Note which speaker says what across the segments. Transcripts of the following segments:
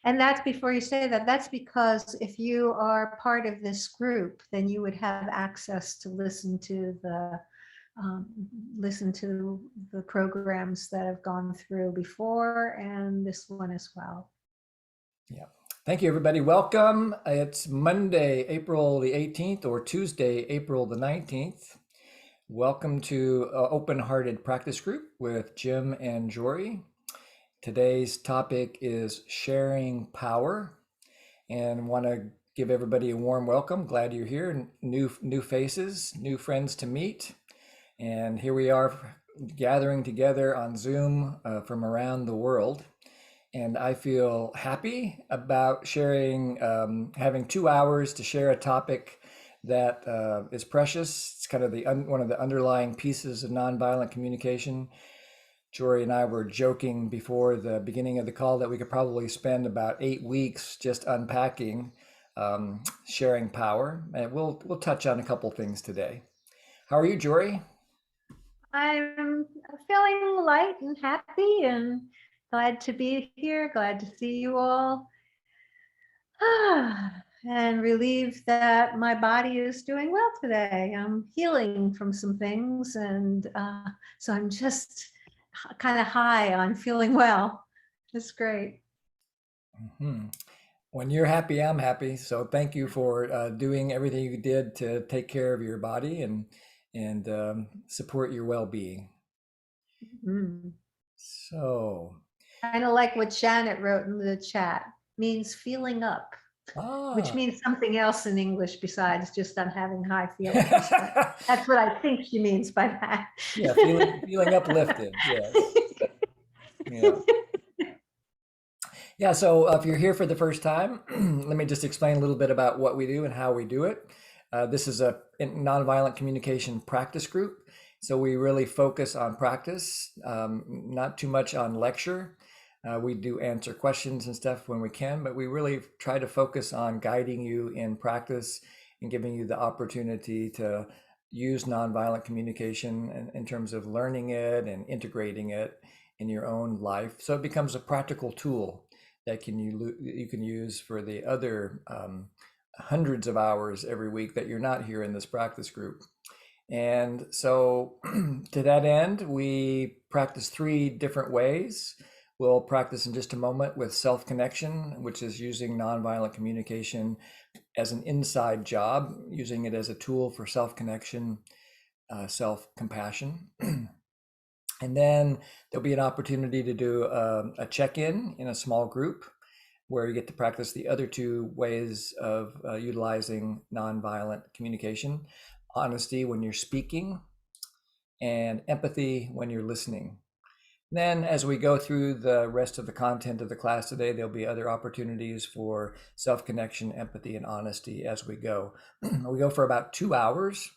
Speaker 1: And that's, before you say that, that's because if you are part of this group, then you would have access to um, listen to the programs that have gone through before, and this one as well.
Speaker 2: Yeah. Thank you, everybody. Welcome. It's Monday, April the 18th, or Tuesday, April the 19th. Welcome to Open Hearted Practice Group with Jim and Jori. Today's topic is sharing power, and want to give everybody a warm welcome. Glad you're here. New faces, new friends to meet. And here we are gathering together on Zoom from around the world. And I feel happy about sharing, having 2 hours to share a topic that is precious. It's kind of one of the underlying pieces of nonviolent communication. Jori and I were joking before the beginning of the call that we could probably spend about 8 weeks just unpacking sharing power. And we'll touch on a couple things today. How are you, Jori?
Speaker 1: I'm feeling light and happy and glad to be here, glad to see you all. And relieved that my body is doing well today. I'm healing from some things, and so I'm just kind of high on feeling well. It's great.
Speaker 2: Mm-hmm. When you're happy, I'm happy. So thank you for doing everything you did to take care of your body and support your well-being.
Speaker 1: Mm.
Speaker 2: So,
Speaker 1: Kind of like what Janet wrote in the chat, means feeling up, which means something else in English besides just I'm having high feelings. That's what I think she means by that.
Speaker 2: Yeah, feeling uplifted. Yes. Yeah. Yeah, so if you're here for the first time, let me just explain a little bit about what we do and how we do it. This is a nonviolent communication practice group. So we really focus on practice, not too much on lecture. We do answer questions and stuff when we can, but we really try to focus on guiding you in practice and giving you the opportunity to use nonviolent communication in terms of learning it and integrating it in your own life. So it becomes a practical tool that you can use for the other hundreds of hours every week that you're not here in this practice group. And so to that end, we practice 3 different ways. We'll practice in just a moment with self-connection, which is using nonviolent communication as an inside job, using it as a tool for self-connection, self-compassion. And then there'll be an opportunity to do a check-in in a small group where you get to practice the other 2 ways of utilizing nonviolent communication: honesty when you're speaking and empathy when you're listening. Then as we go through the rest of the content of the class today, there'll be other opportunities for self-connection, empathy, and honesty as we go. We go for about 2 hours.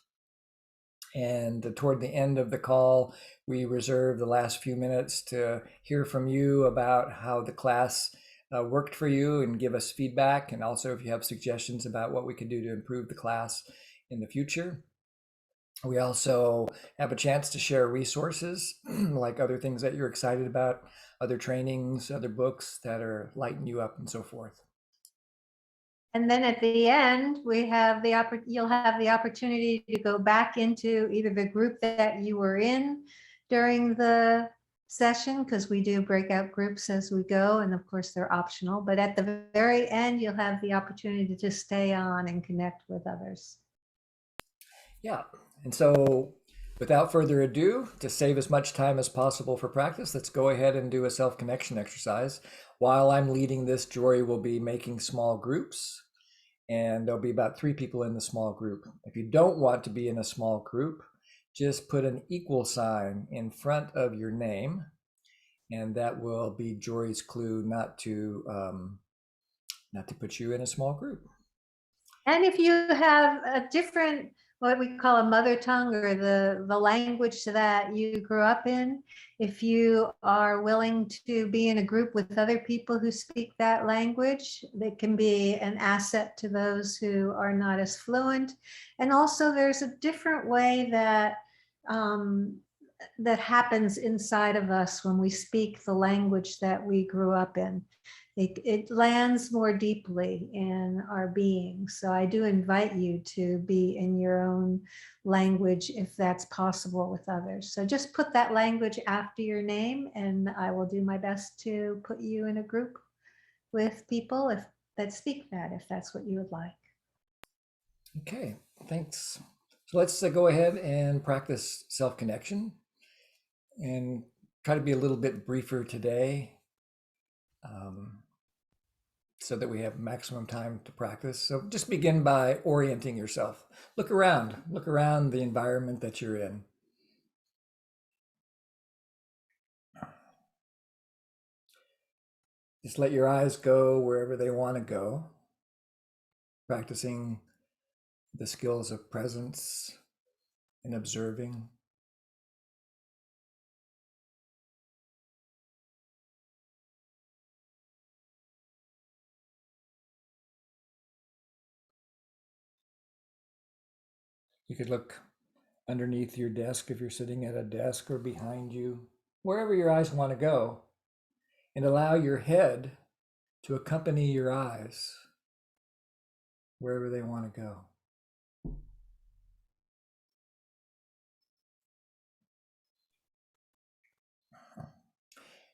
Speaker 2: And toward the end of the call, we reserve the last few minutes to hear from you about how the class worked for you and give us feedback. And also if you have suggestions about what we could do to improve the class in the future. We also have a chance to share resources like other things that you're excited about, other trainings, other books that are lighting you up and so forth.
Speaker 1: And then at the end, we have you'll have the opportunity to go back into either the group that you were in during the session, because we do breakout groups as we go, and of course they're optional, but at the very end, you'll have the opportunity to stay on and connect with others.
Speaker 2: Yeah, and so without further ado, to save as much time as possible for practice, let's go ahead and do a self-connection exercise. While I'm leading this, Jori will be making small groups, and there'll be about 3 people in the small group. If you don't want to be in a small group, just put an equal sign in front of your name, and that will be Jori's clue not to put you in a small group.
Speaker 1: And if you have a different, what we call a mother tongue, or the language that you grew up in, if you are willing to be in a group with other people who speak that language, that can be an asset to those who are not as fluent. And also there's a different way that that happens inside of us when we speak the language that we grew up in. it lands more deeply in our being. So I do invite you to be in your own language if that's possible with others. So just put that language after your name, and I will do my best to put you in a group with people that speak that, if that's what you would like.
Speaker 2: Okay, thanks. So let's go ahead and practice self-connection and try to be a little bit briefer today, so that we have maximum time to practice. So just begin by orienting yourself. Look around the environment that you're in. Just let your eyes go wherever they want to go, practicing the skills of presence and observing. You could look underneath your desk if you're sitting at a desk, or behind you, wherever your eyes want to go, and allow your head to accompany your eyes wherever they want to go.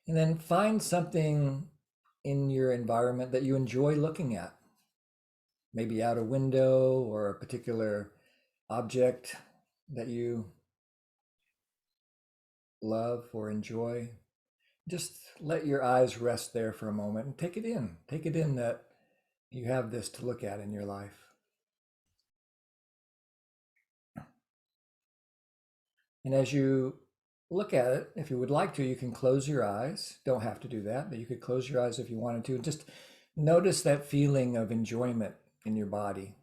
Speaker 2: And then find something in your environment that you enjoy looking at. Maybe out a window, or a particular object that you love or enjoy. Just let your eyes rest there for a moment and take it in. Take it in that you have this to look at in your life. And as you look at it, if you would like to, you can close your eyes. Don't have to do that, but you could close your eyes if you wanted to. And just notice that feeling of enjoyment in your body.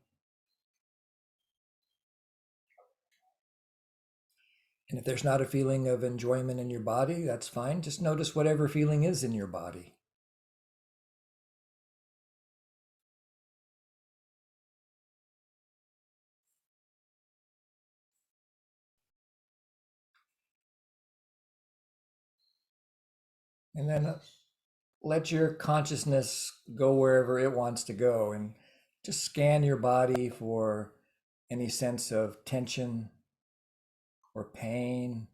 Speaker 2: And if there's not a feeling of enjoyment in your body, that's fine. Just notice whatever feeling is in your body. And then let your consciousness go wherever it wants to go, and just scan your body for any sense of tension or pain.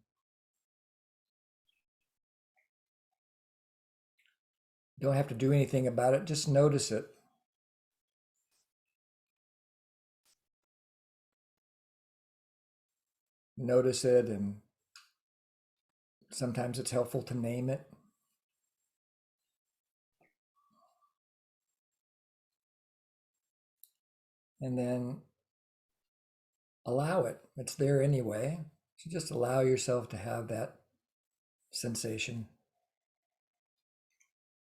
Speaker 2: You don't have to do anything about it, just notice it. Notice it, and sometimes it's helpful to name it. And then allow it. It's there anyway. So just allow yourself to have that sensation.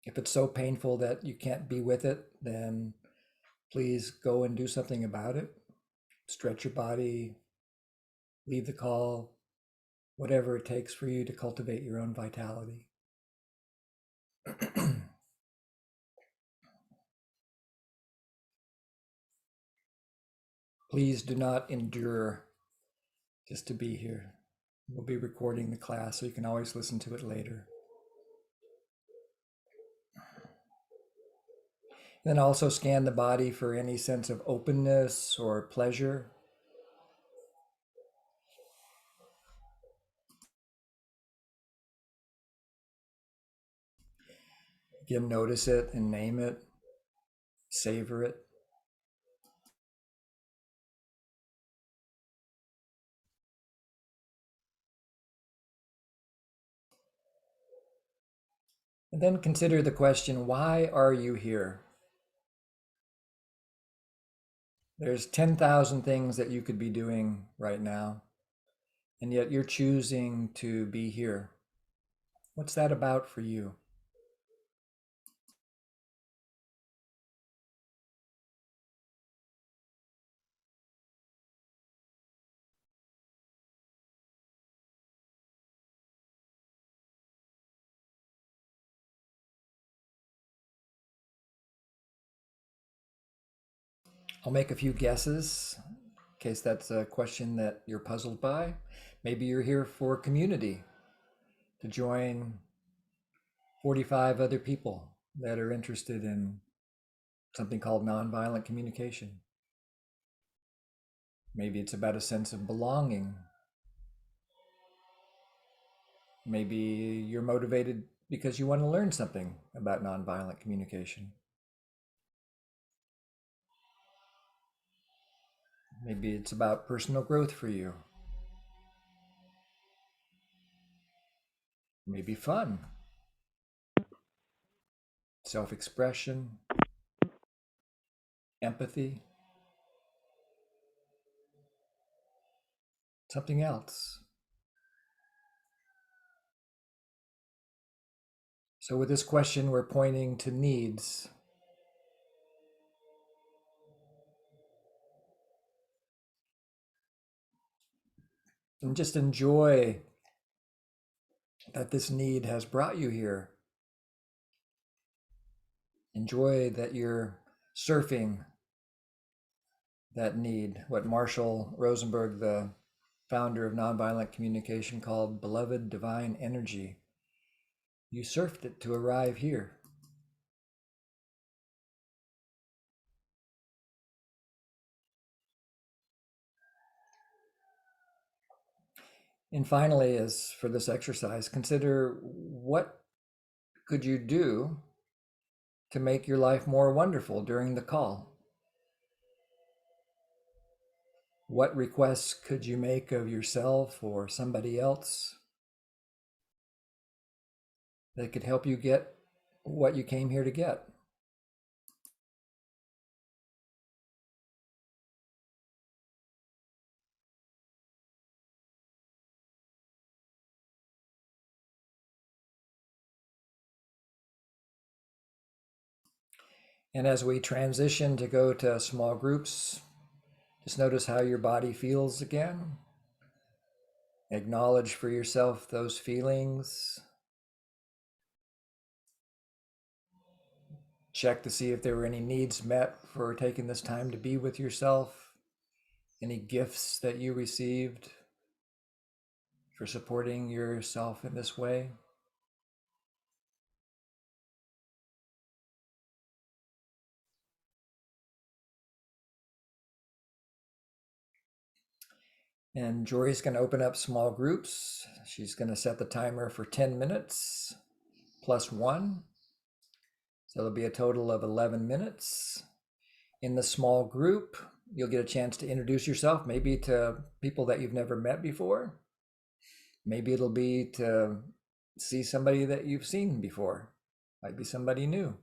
Speaker 2: If it's so painful that you can't be with it, then please go and do something about it. Stretch your body, leave the call, whatever it takes for you to cultivate your own vitality. Please do not endure just to be here. We'll be recording the class, so you can always listen to it later. Then also scan the body for any sense of openness or pleasure. Again, notice it and name it, savor it. And then consider the question, why are you here? There's 10,000 things that you could be doing right now, and yet you're choosing to be here. What's that about for you? I'll make a few guesses in case that's a question that you're puzzled by. Maybe you're here for community, to join 45 other people that are interested in something called nonviolent communication. Maybe it's about a sense of belonging. Maybe you're motivated because you want to learn something about nonviolent communication. Maybe it's about personal growth for you. Maybe fun, self-expression, empathy, something else. So with this question, we're pointing to needs. And just enjoy that this need has brought you here. Enjoy that you're surfing that need, what Marshall Rosenberg, the founder of Nonviolent Communication, called beloved divine energy. You surfed it to arrive here. And finally, as for this exercise, consider what could you do to make your life more wonderful during the call? What requests could you make of yourself or somebody else that could help you get what you came here to get? And as we transition to go to small groups, just notice how your body feels again. Acknowledge for yourself those feelings. Check to see if there were any needs met for taking this time to be with yourself, any gifts that you received for supporting yourself in this way. And Jori's going to open up small groups. She's going to set the timer for 10 minutes plus 1. So it'll be a total of 11 minutes. In the small group, you'll get a chance to introduce yourself, maybe to people that you've never met before. Maybe it'll be to see somebody that you've seen before. Might be somebody new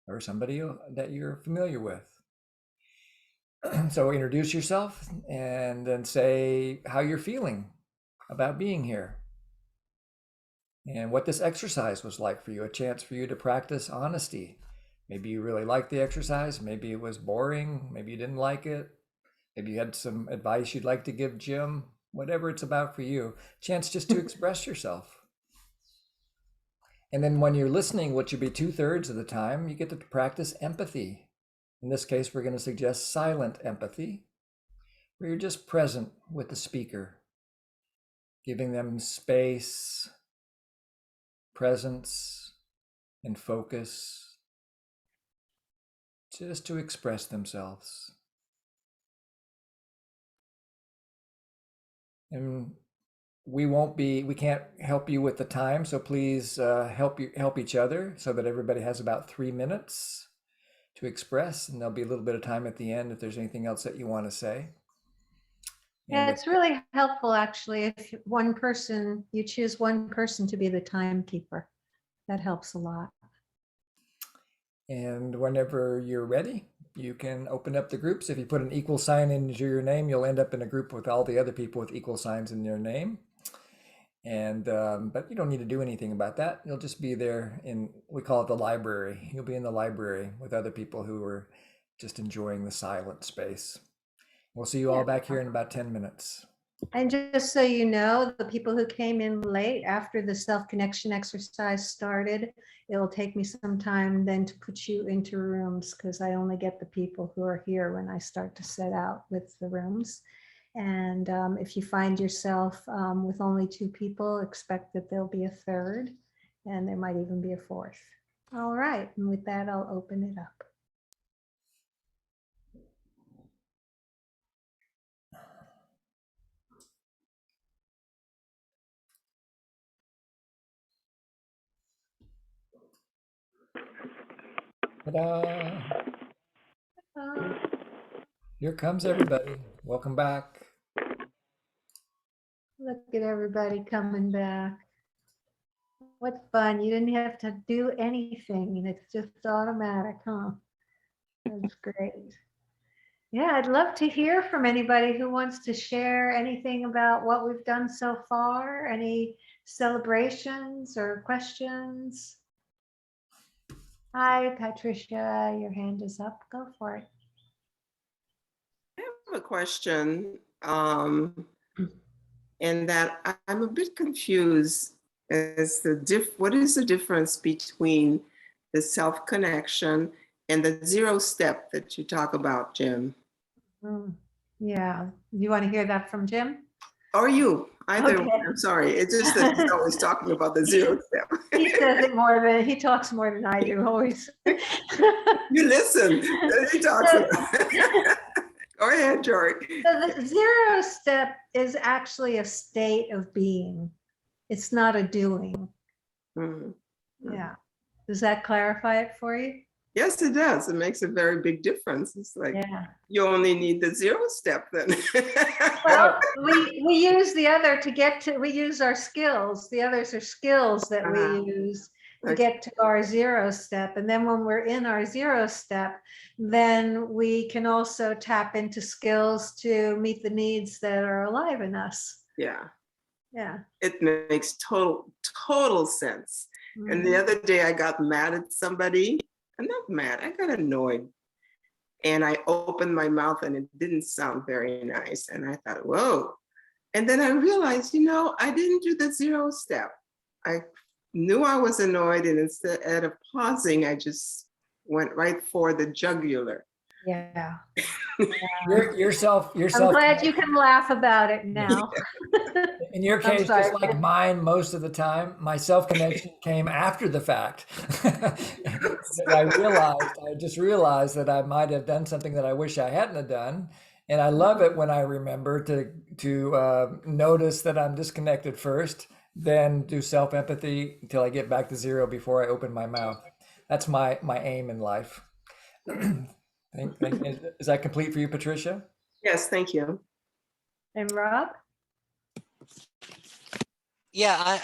Speaker 2: or somebody that you're familiar with. So introduce yourself and then say how you're feeling about being here and what this exercise was like for you, a chance for you to practice honesty. Maybe you really liked the exercise, maybe it was boring, maybe you didn't like it, maybe you had some advice you'd like to give Jim, whatever it's about for you, chance just to express yourself. And then when you're listening, which would be 2/3 of the time, you get to practice empathy. In this case, we're going to suggest silent empathy, where you're just present with the speaker, giving them space, presence, and focus just to express themselves. And we can't help you with the time, so please help each other so that everybody has about 3 minutes to express, and there'll be a little bit of time at the end if there's anything else that you want to say.
Speaker 1: Yeah, it's really helpful actually if you choose one person to be the timekeeper. That helps a lot.
Speaker 2: And whenever you're ready, you can open up the groups. If you put an equal sign into your name, you'll end up in a group with all the other people with equal signs in their name. And but you don't need to do anything about that. You'll just be there we call it the library. You'll be in the library with other people who are just enjoying the silent space. We'll see you all back here in about 10 minutes.
Speaker 1: And just so you know, the people who came in late after the self-connection exercise started, it'll take me some time then to put you into rooms because I only get the people who are here when I start to set out with the rooms. And if you find yourself with only 2 people, expect that there'll be a third, and there might even be a fourth. All right, and with that, I'll open it up.
Speaker 2: Ta-da!
Speaker 1: Uh,
Speaker 2: Here comes everybody. Welcome back.
Speaker 1: Look at everybody coming back. What fun. You didn't have to do anything, and it's just automatic, huh? That's great. Yeah, I'd love to hear from anybody who wants to share anything about what we've done so far, any celebrations or questions. Hi, Patricia, your hand is up. Go for it.
Speaker 3: I have a question, in that I'm a bit confused as to what is the difference between the self-connection and the zero step that you talk about, Jim?
Speaker 1: Yeah, you want to hear that from Jim?
Speaker 3: Or you, either
Speaker 1: Okay.
Speaker 3: one. I'm sorry. It's just that he's always talking about the zero step.
Speaker 1: He says it more than, he talks more than I do, always.
Speaker 3: You listen. He talks about. Go ahead, Jori.
Speaker 1: So the zero step is actually a state of being. It's not a doing.
Speaker 3: Mhm.
Speaker 1: Yeah. Does that clarify it for you?
Speaker 3: Yes, it does. It makes a very big difference. It's like
Speaker 1: Yeah.
Speaker 3: you only need the zero step then.
Speaker 1: Well, we use the other to get to, we use our skills. The others are skills that we use to get to our zero step. And then when we're in our zero step, then we can also tap into skills to meet the needs that are alive in us.
Speaker 3: Yeah.
Speaker 1: Yeah.
Speaker 3: It makes total sense. And the other day I got mad at somebody. I'm not mad, I got annoyed. And I opened my mouth and it didn't sound very nice. And I thought, whoa. And then I realized, I didn't do the zero step. I knew I was annoyed, and instead of pausing, I just went right for the jugular.
Speaker 1: Yeah.
Speaker 2: Yourself.
Speaker 1: I'm glad you can laugh about it now.
Speaker 2: In your case, just like mine, most of the time, my self-connection came after the fact. I just realized that I might have done something that I wish I hadn't have done. And I love it when I remember to notice that I'm disconnected first, then do self-empathy until I get back to zero before I open my mouth. That's my aim in life. Is that complete for you, Patricia?
Speaker 3: Yes, thank you.
Speaker 1: And Rob?
Speaker 4: Yeah,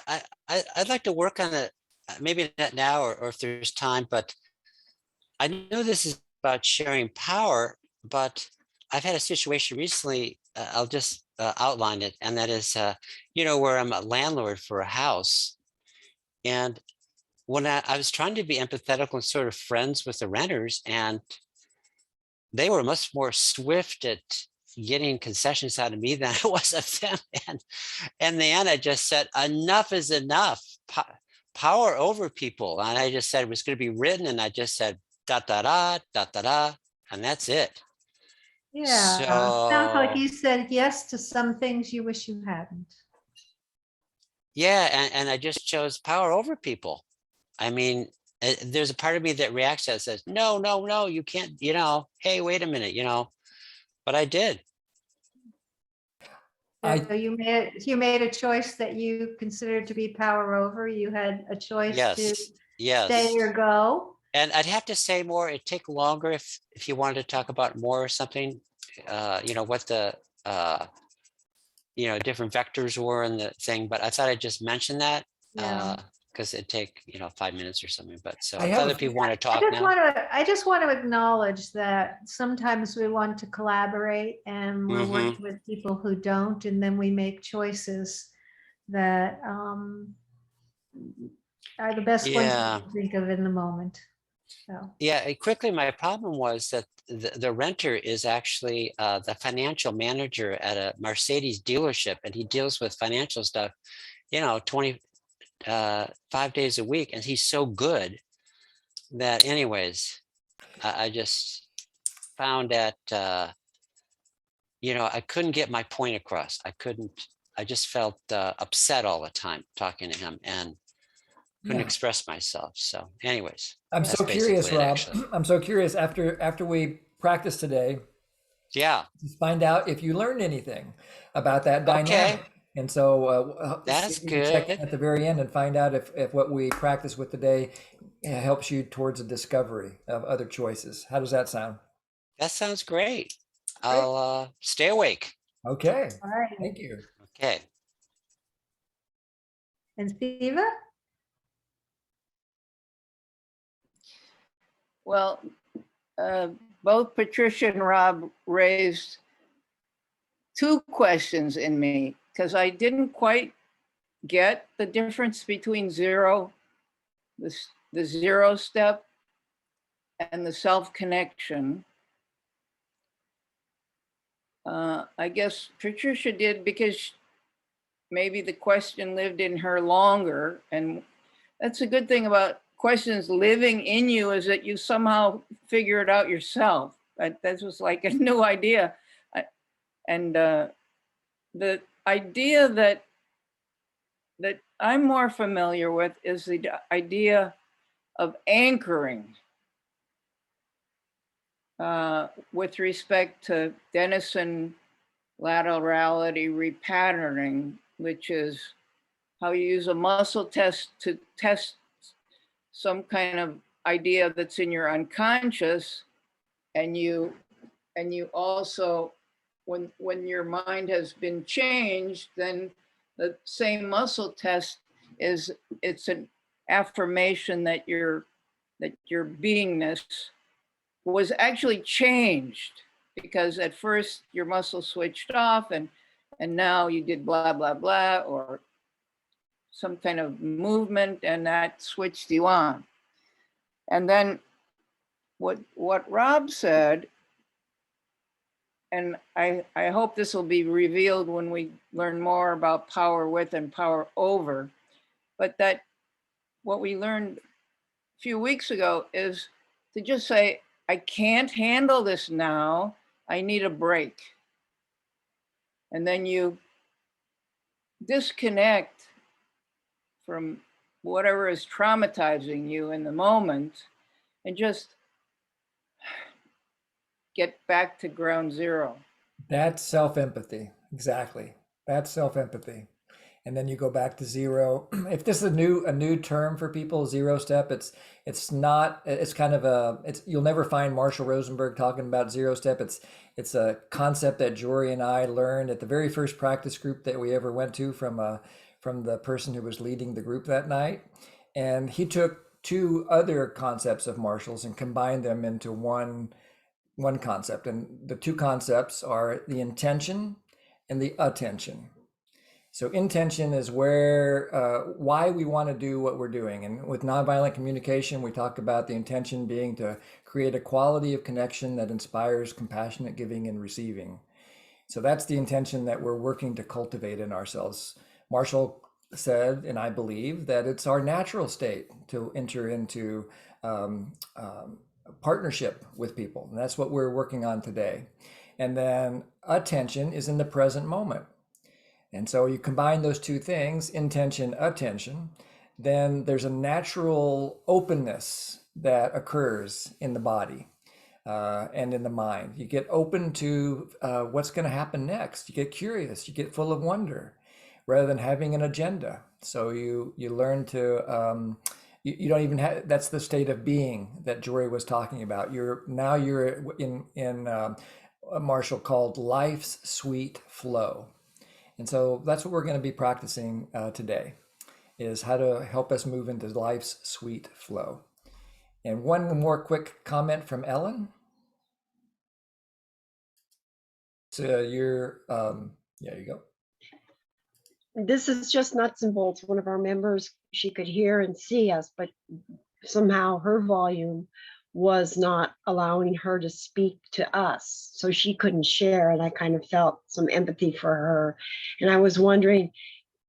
Speaker 4: I'd like to work on it, maybe not now or if there's time, but I know this is about sharing power, but I've had a situation recently, I'll just outline it, and that is, where I'm a landlord for a house. And when I was trying to be empathetic and sort of friends with the renters, and they were much more swift at getting concessions out of me than I was of them. And in the end, I just said, enough is enough. Power over people. And I just said it was going to be written, and I just said, da, da, da, da, da, da, and that's it.
Speaker 1: Yeah, sounds like you said yes to some things you wish you hadn't.
Speaker 4: Yeah, and I just chose power over people. I mean, there's a part of me that reacts that says, no, no, no, you can't, hey, wait a minute, but I did.
Speaker 1: So you made a choice that you considered to be power over. You had a choice to stay or go.
Speaker 4: And I'd have to say more. It'd take longer if you wanted to talk about more or something. What the different vectors were in the thing. But I thought I'd just mention that because it'd take 5 minutes or something. But so if other people want to talk now.
Speaker 1: I just want to acknowledge that sometimes we want to collaborate, and we're working with people who don't, and then we make choices that are the best ones to think of in the moment. So.
Speaker 4: Yeah, quickly, my problem was that the renter is actually the financial manager at a Mercedes dealership, and he deals with financial stuff, 5 days a week, and he's so good that, anyways, I just found that I couldn't get my point across. I just felt upset all the time talking to him, and couldn't
Speaker 2: Yeah.
Speaker 4: express myself. So anyways,
Speaker 2: I'm
Speaker 4: that's
Speaker 2: so curious,
Speaker 4: basically it,
Speaker 2: Rob.
Speaker 4: actually.
Speaker 2: I'm so curious after we practice today,
Speaker 4: Yeah.
Speaker 2: just find out if you learned anything about that
Speaker 4: Okay.
Speaker 2: dynamic. And so see
Speaker 4: That's
Speaker 2: if you can check in
Speaker 4: good.
Speaker 2: at the very end and find out if what we practice with today helps you towards a discovery of other choices. How does that sound?
Speaker 4: That sounds great.
Speaker 1: Great.
Speaker 4: I'll stay awake.
Speaker 2: Okay.
Speaker 1: All right.
Speaker 2: Thank you.
Speaker 4: Okay.
Speaker 1: And Siva?
Speaker 5: Well, both Patricia and Rob raised two questions in me because I didn't quite get the difference between the zero step and the self-connection. I guess Patricia did because maybe the question lived in her longer. And that's a good thing about questions living in you, is that you somehow figure it out yourself. That was like a new idea. And the idea that I'm more familiar with is the idea of anchoring with respect to Denison laterality repatterning, which is how you use a muscle test to test some kind of idea that's in your unconscious, and you also, when your mind has been changed, then the same muscle test it's an affirmation that your beingness was actually changed, because at first your muscle switched off and now you did blah blah blah or some kind of movement, and that switched you on. And then what Rob said, and I hope this will be revealed when we learn more about power with and power over, but that what we learned a few weeks ago is to just say, I can't handle this now, I need a break. And then you disconnect from whatever is traumatizing you in the moment and just get back to ground zero.
Speaker 2: That's self-empathy. Exactly. That's self-empathy. And then you go back to zero. If this is a new term for people, zero step, it's not, it's kind of you'll never find Marshall Rosenberg talking about zero step. It's a concept that Jori and I learned at the very first practice group that we ever went to from the person who was leading the group that night. And he took two other concepts of Marshall's and combined them into one concept. And the two concepts are the intention and the attention. So intention is why we want to do what we're doing. And with nonviolent communication, we talk about the intention being to create a quality of connection that inspires compassionate giving and receiving. So that's the intention that we're working to cultivate in ourselves. Marshall said, and I believe, that it's our natural state to enter into partnership with people. And that's what we're working on today. And then attention is in the present moment. And so you combine those two things, intention, attention, then there's a natural openness that occurs in the body and in the mind. You get open to what's going to happen next. You get curious, you get full of wonder rather than having an agenda. So you learn to, you don't even have, that's the state of being that Jori was talking about. You're in Marshall called life's sweet flow. And so that's what we're going to be practicing today, is how to help us move into life's sweet flow. And one more quick comment from Ellen. So yeah, you go.
Speaker 6: This is just nuts and bolts. One of our members, she could hear and see us, but somehow her volume was not allowing her to speak to us. So she couldn't share, and I kind of felt some empathy for her. And I was wondering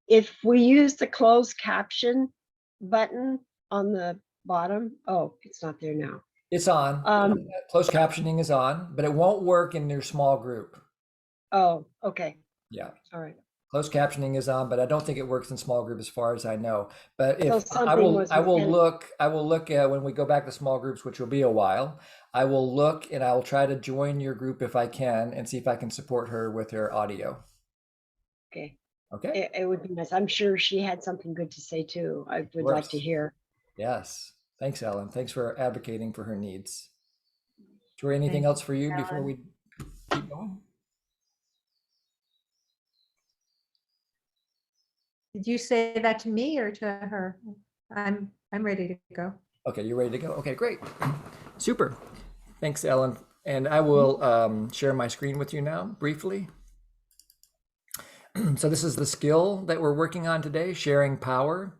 Speaker 6: if we use the closed caption button on the bottom. Oh, it's not there now.
Speaker 2: It's on. Closed captioning is on, but it won't work in your small group.
Speaker 6: Oh, okay.
Speaker 2: Yeah.
Speaker 6: All right.
Speaker 2: Closed captioning is on, but I don't think it works in small group as far as I know. But
Speaker 6: So
Speaker 2: if
Speaker 6: something was
Speaker 2: I will
Speaker 6: within-
Speaker 2: look at when we go back to small groups, which will be a while. I will look and I will try to join your group if I can and see if I can support her with her audio.
Speaker 6: Okay.
Speaker 2: Okay.
Speaker 6: It would be nice. I'm sure she had something good to say too. I would like to
Speaker 2: course.
Speaker 6: hear.
Speaker 2: Yes. Thanks, Ellen. Thanks for advocating for her needs. Jori, anything
Speaker 1: Thank
Speaker 2: else for you before
Speaker 1: Ellen.
Speaker 2: we keep going?
Speaker 1: Did you say that to me or to her? I'm ready to go.
Speaker 2: Okay, you're ready to go. Okay, great. Super. Thanks, Ellen. And I will share my screen with you now briefly. So this is the skill that we're working on today, sharing power.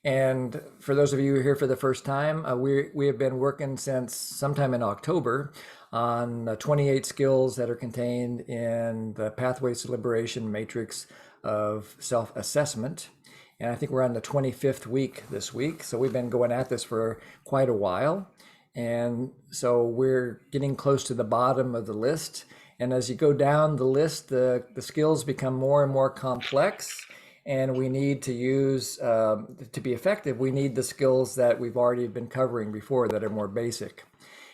Speaker 2: And for those of you who are here for the first time, we have been working since sometime in October on 28 skills that are contained in the Pathways to Liberation matrix of self-assessment. And I think we're on the 25th week this week. So we've been going at this for quite a while. And so we're getting close to the bottom of the list. And as you go down the list, the skills become more and more complex. And we need to use, to be effective, we need the skills that we've already been covering before that are more basic.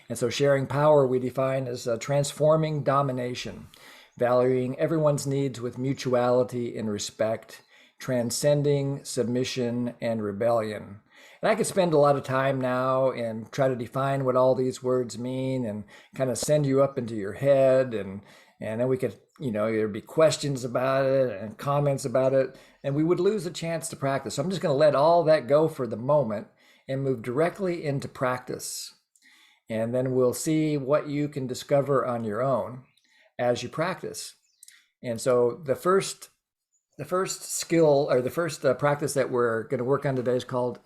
Speaker 2: And so sharing power we define as transforming domination, valuing everyone's needs with mutuality and respect, transcending submission and rebellion. And I could spend a lot of time now and try to define what all these words mean and kind of send you up into your head. And then we could, there'd be questions about it and comments about it, and we would lose a chance to practice. So I'm just going to let all that go for the moment and move directly into practice. And then we'll see what you can discover on your own as you practice. And so the first skill, or the first practice that we're going to work on today, is called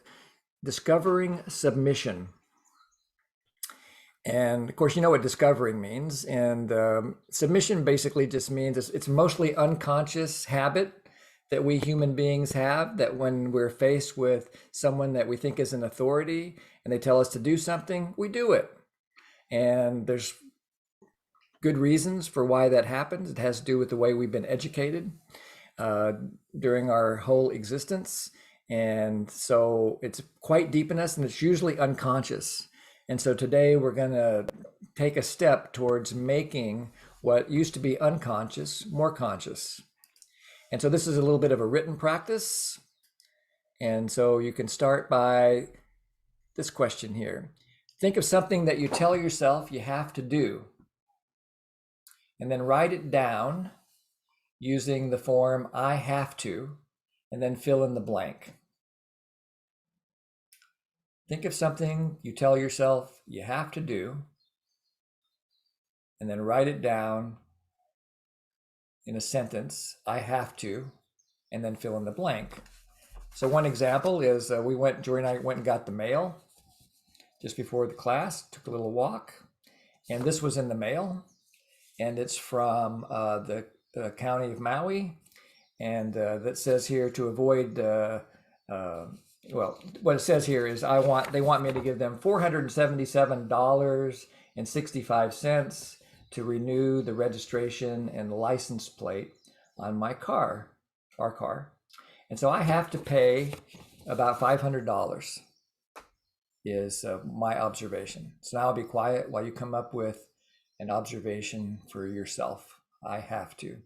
Speaker 2: discovering submission. And of course, you know what discovering means. And submission basically just means it's mostly unconscious habit that we human beings have, that when we're faced with someone that we think is an authority and they tell us to do something, we do it. And there's good reasons for why that happens. It has to do with the way we've been educated during our whole existence. And so it's quite deep in us, and it's usually unconscious. And so today we're going to take a step towards making what used to be unconscious more conscious. And so this is a little bit of a written practice. And so you can start by this question here. Think of something that you tell yourself you have to do, and then write it down using the form I have to, and then fill in the blank. Think of something you tell yourself you have to do, and then write it down in a sentence, I have to, and then fill in the blank. So one example is Jori and I went and got the mail just before the class, took a little walk, and this was in the mail, and it's from the county of Maui, and that says here to avoid what it says here is they want me to give them $477.65 to renew the registration and the license plate on my car, our car. And so I have to pay about $500 is my observation. So now I'll be quiet while you come up with an observation for yourself. I have to.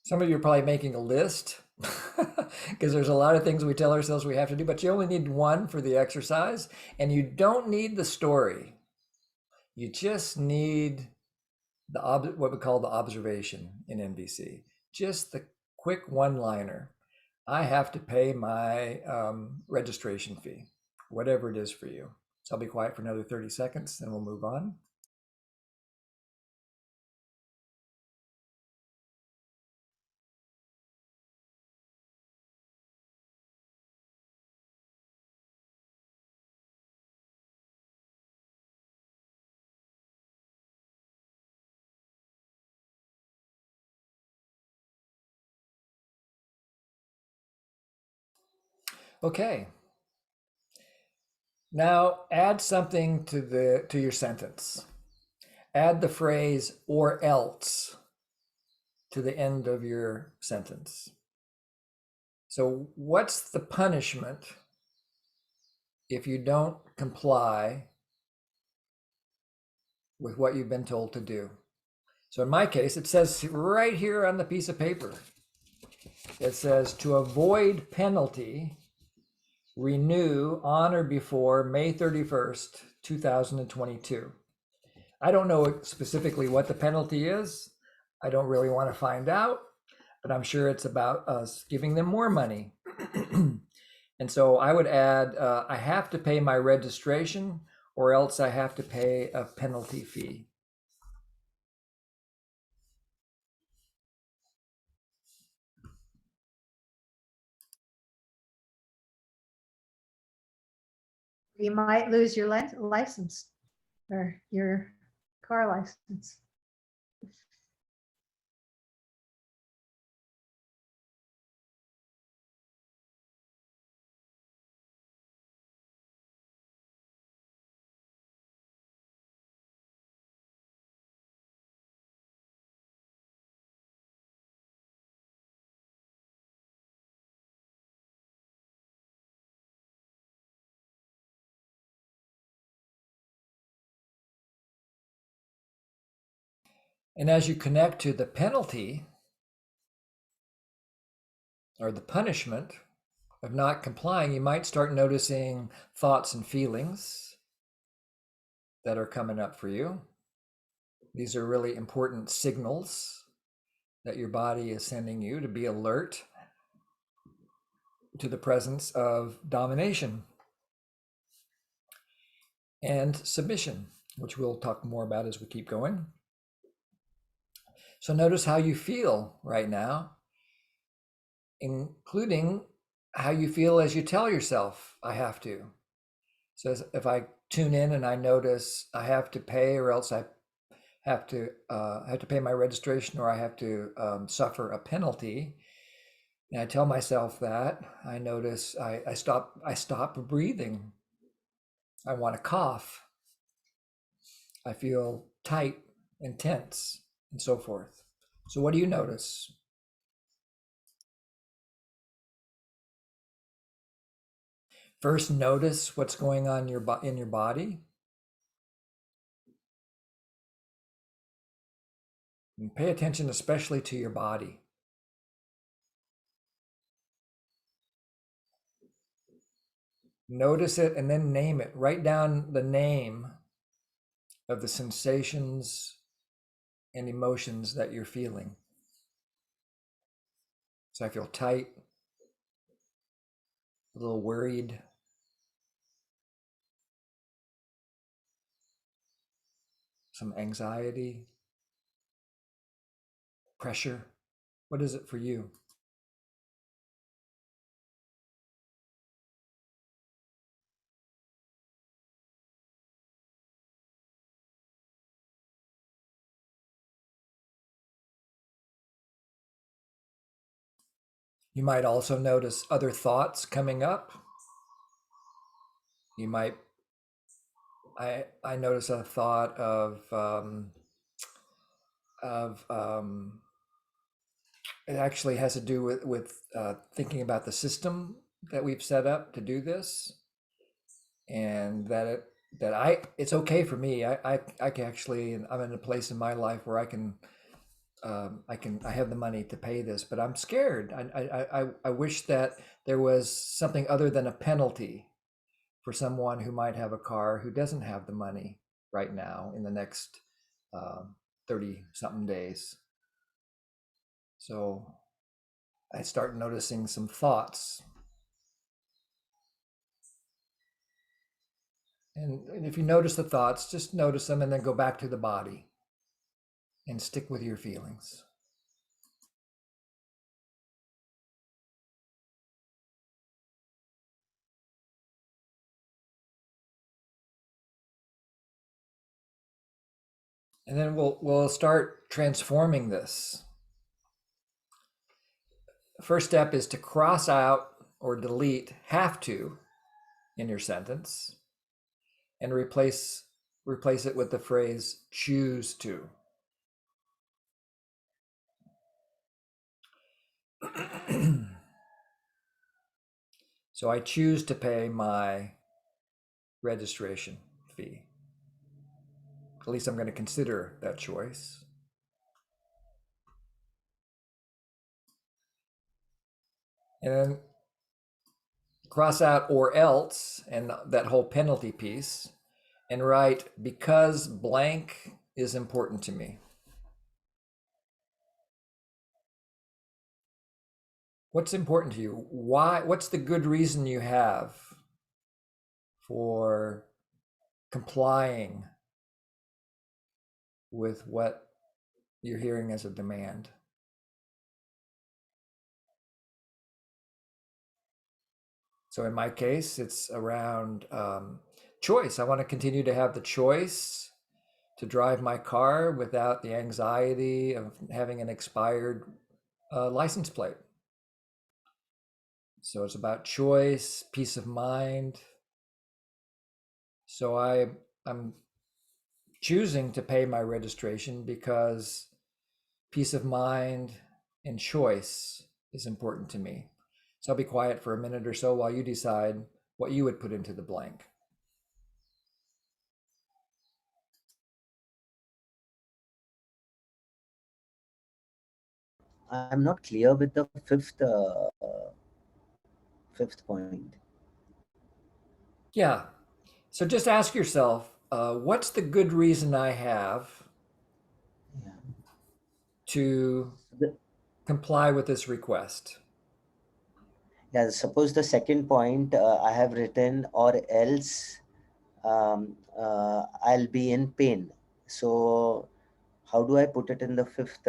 Speaker 2: Some of you are probably making a list because there's a lot of things we tell ourselves we have to do, but you only need one for the exercise, and you don't need the story. You just need what we call the observation in NVC, just the quick one-liner. I have to pay my registration fee, whatever it is for you. So I'll be quiet for another 30 seconds, and we'll move on. Okay. Now add something to your sentence. Add the phrase "or else" to the end of your sentence. So what's the punishment if you don't comply with what you've been told to do? So in my case, it says right here on the piece of paper, it says, to avoid penalty, renew on or before May 31st, 2022. I don't know specifically what the penalty is. I don't really want to find out, but I'm sure it's about us giving them more money. And so I would add, I have to pay my registration, or else I have to pay a penalty fee.
Speaker 1: You might lose your license or your car license.
Speaker 2: And as you connect to the penalty or the punishment of not complying, you might start noticing thoughts and feelings that are coming up for you. These are really important signals that your body is sending you to be alert to the presence of domination and submission, which we'll talk more about as we keep going. So notice how you feel right now, including how you feel as you tell yourself, I have to. So if I tune in and I notice I have to pay, or else I have to pay my registration, or I have to suffer a penalty, and I tell myself that, I notice I stop breathing. I want to cough. I feel tight and tense and so forth. So what do you notice? First, notice what's going on in your body. And pay attention especially to your body. Notice it and then name it. Write down the name of the sensations and emotions that you're feeling. So I feel tight, a little worried, some anxiety, pressure. What is it for you? You might also notice other thoughts coming up. You might, I notice a thought of it actually has to do with thinking about the system that we've set up to do this, and it's okay for me. I can actually, I'm in a place in my life where I can I have the money to pay this, but I'm scared. I wish that there was something other than a penalty for someone who might have a car who doesn't have the money right now in the next 30 something days. So I start noticing some thoughts. And if you notice the thoughts, just notice them and then go back to the body and stick with your feelings. And then we'll start transforming this. The first step is to cross out or delete have to in your sentence and replace it with the phrase choose to. So I choose to pay my registration fee. At least I'm going to consider that choice. And then cross out or else and that whole penalty piece and write because blank is important to me. What's important to you? Why? What's the good reason you have for complying with what you're hearing as a demand? So in my case, it's around choice. I want to continue to have the choice to drive my car without the anxiety of having an expired license plate. So it's about choice, peace of mind. So I'm choosing to pay my registration because peace of mind and choice is important to me. So I'll be quiet for a minute or so while you decide what you would put into the blank.
Speaker 7: I'm not clear with the fifth point.
Speaker 2: Yeah. So just ask yourself, what's the good reason I have
Speaker 7: Yeah.
Speaker 2: to comply with this request?
Speaker 7: Yeah. Suppose the second point I have written, or else I'll be in pain. So how do I put it in the fifth?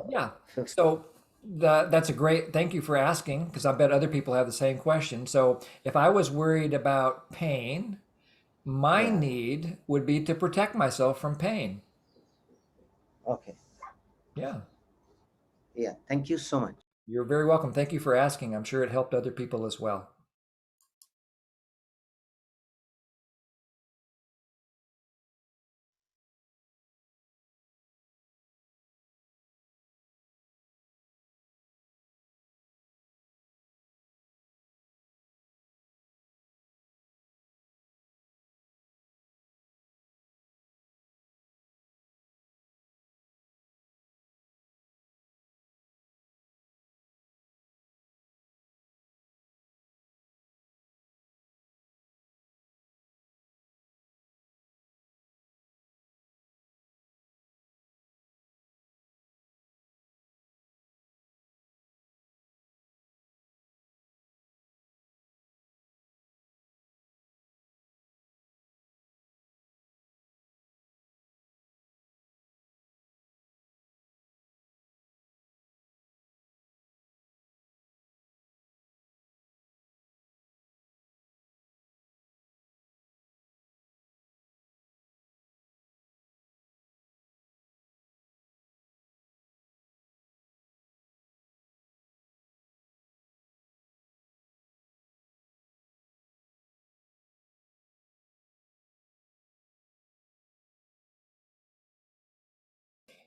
Speaker 2: Yeah.
Speaker 7: Fifth.
Speaker 2: So that's a great, thank you for asking, because I bet other people have the same question. So if I was worried about pain, my
Speaker 7: Yeah.
Speaker 2: need would be to protect myself from pain.
Speaker 7: Okay.
Speaker 2: Yeah.
Speaker 7: Yeah. Thank you so much.
Speaker 2: You're very welcome. Thank you for asking. I'm sure it helped other people as well.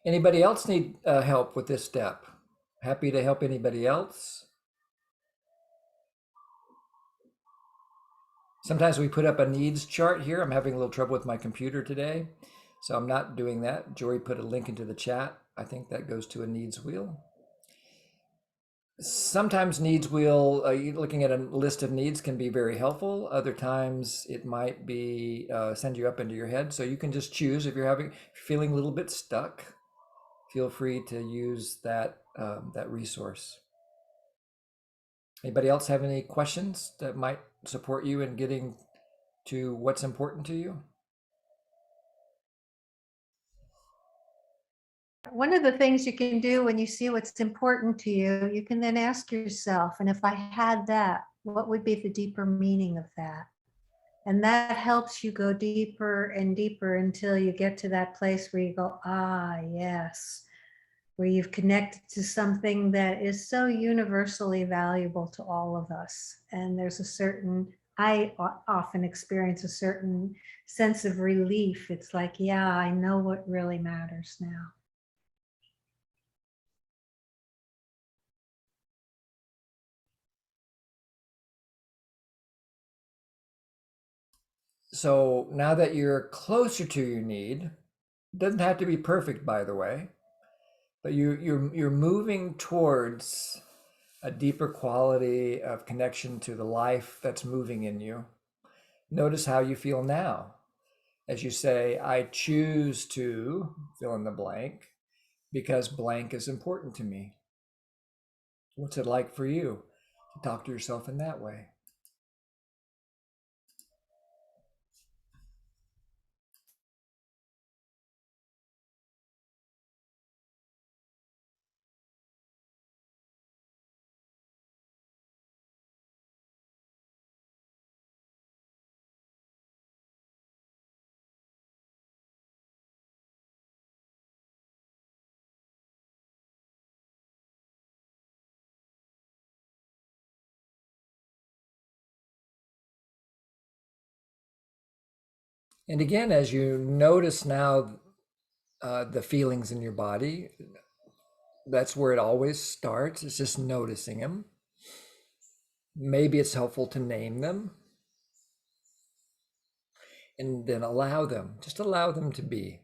Speaker 2: Anybody else need help with this step? Happy to help anybody else. Sometimes we put up a needs chart here. I'm having a little trouble with my computer today. So I'm not doing that. Jori put a link into the chat. I think that goes to a needs wheel. Sometimes needs wheel, looking at a list of needs can be very helpful. Other times it might be send you up into your head. So you can just choose if you're feeling a little bit stuck. Feel free to use that that resource. Anybody else have any questions that might support you in getting to what's important to you?
Speaker 1: One of the things you can do when you see what's important to you, you can then ask yourself, and if I had that, what would be the deeper meaning of that? And that helps you go deeper and deeper until you get to that place where you go, ah, yes, where you've connected to something that is so universally valuable to all of us. And there's a certain, I often experience a certain sense of relief. It's like, yeah, I know what really matters now.
Speaker 2: So now that you're closer to your need, it doesn't have to be perfect, by the way, but you're moving towards a deeper quality of connection to the life that's moving in you. Notice how you feel now. As you say, I choose to fill in the blank because blank is important to me. What's it like for you to talk to yourself in that way? And again, as you notice now the feelings in your body, that's where it always starts. It's just noticing them. Maybe it's helpful to name them and then allow them, just allow them to be.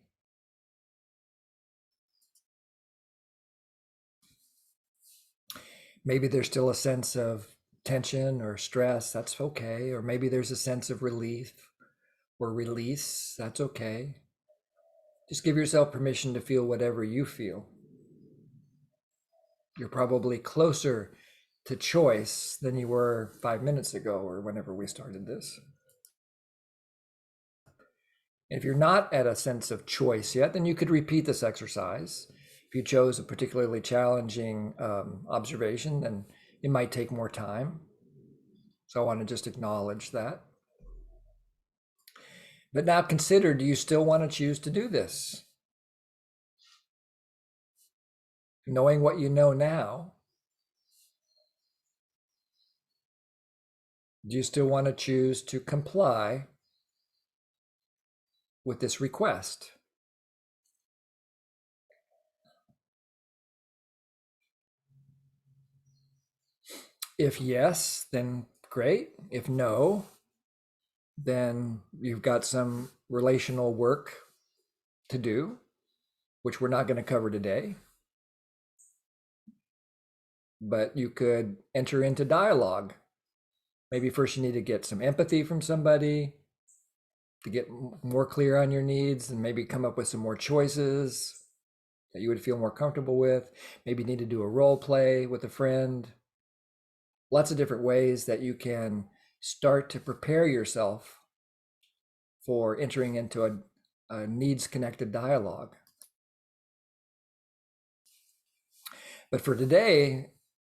Speaker 2: Maybe there's still a sense of tension or stress, that's okay. Or maybe there's a sense of relief or release, that's okay. Just give yourself permission to feel whatever you feel. You're probably closer to choice than you were 5 minutes ago or whenever we started this. If you're not at a sense of choice yet, then you could repeat this exercise. If you chose a particularly challenging observation, then it might take more time. So I want to just acknowledge that. But now consider, do you still want to choose to do this? Knowing what you know now, do you still want to choose to comply with this request? If yes, then great. If no, then you've got some relational work to do, which we're not going to cover today. But you could enter into dialogue. Maybe first you need to get some empathy from somebody to get more clear on your needs and maybe come up with some more choices that you would feel more comfortable with. Maybe you need to do a role play with a friend. Lots of different ways that you can start to prepare yourself for entering into a needs-connected dialogue. But for today,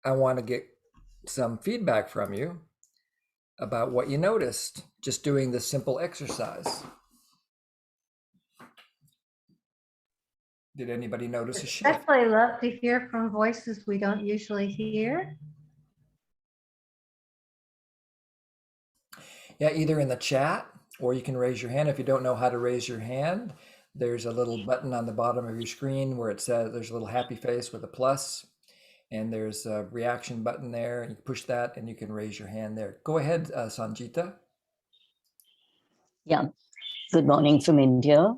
Speaker 2: I want to get some feedback from you about what you noticed just doing this simple exercise. Did anybody notice a shift?
Speaker 1: Especially love to hear from voices we don't usually hear.
Speaker 2: Yeah, either in the chat or you can raise your hand. If you don't know how to raise your hand, there's a little button on the bottom of your screen where it says there's a little happy face with a plus, and there's a reaction button there. You push that and you can raise your hand there. Go ahead, Sanjita.
Speaker 8: Yeah, good morning from India.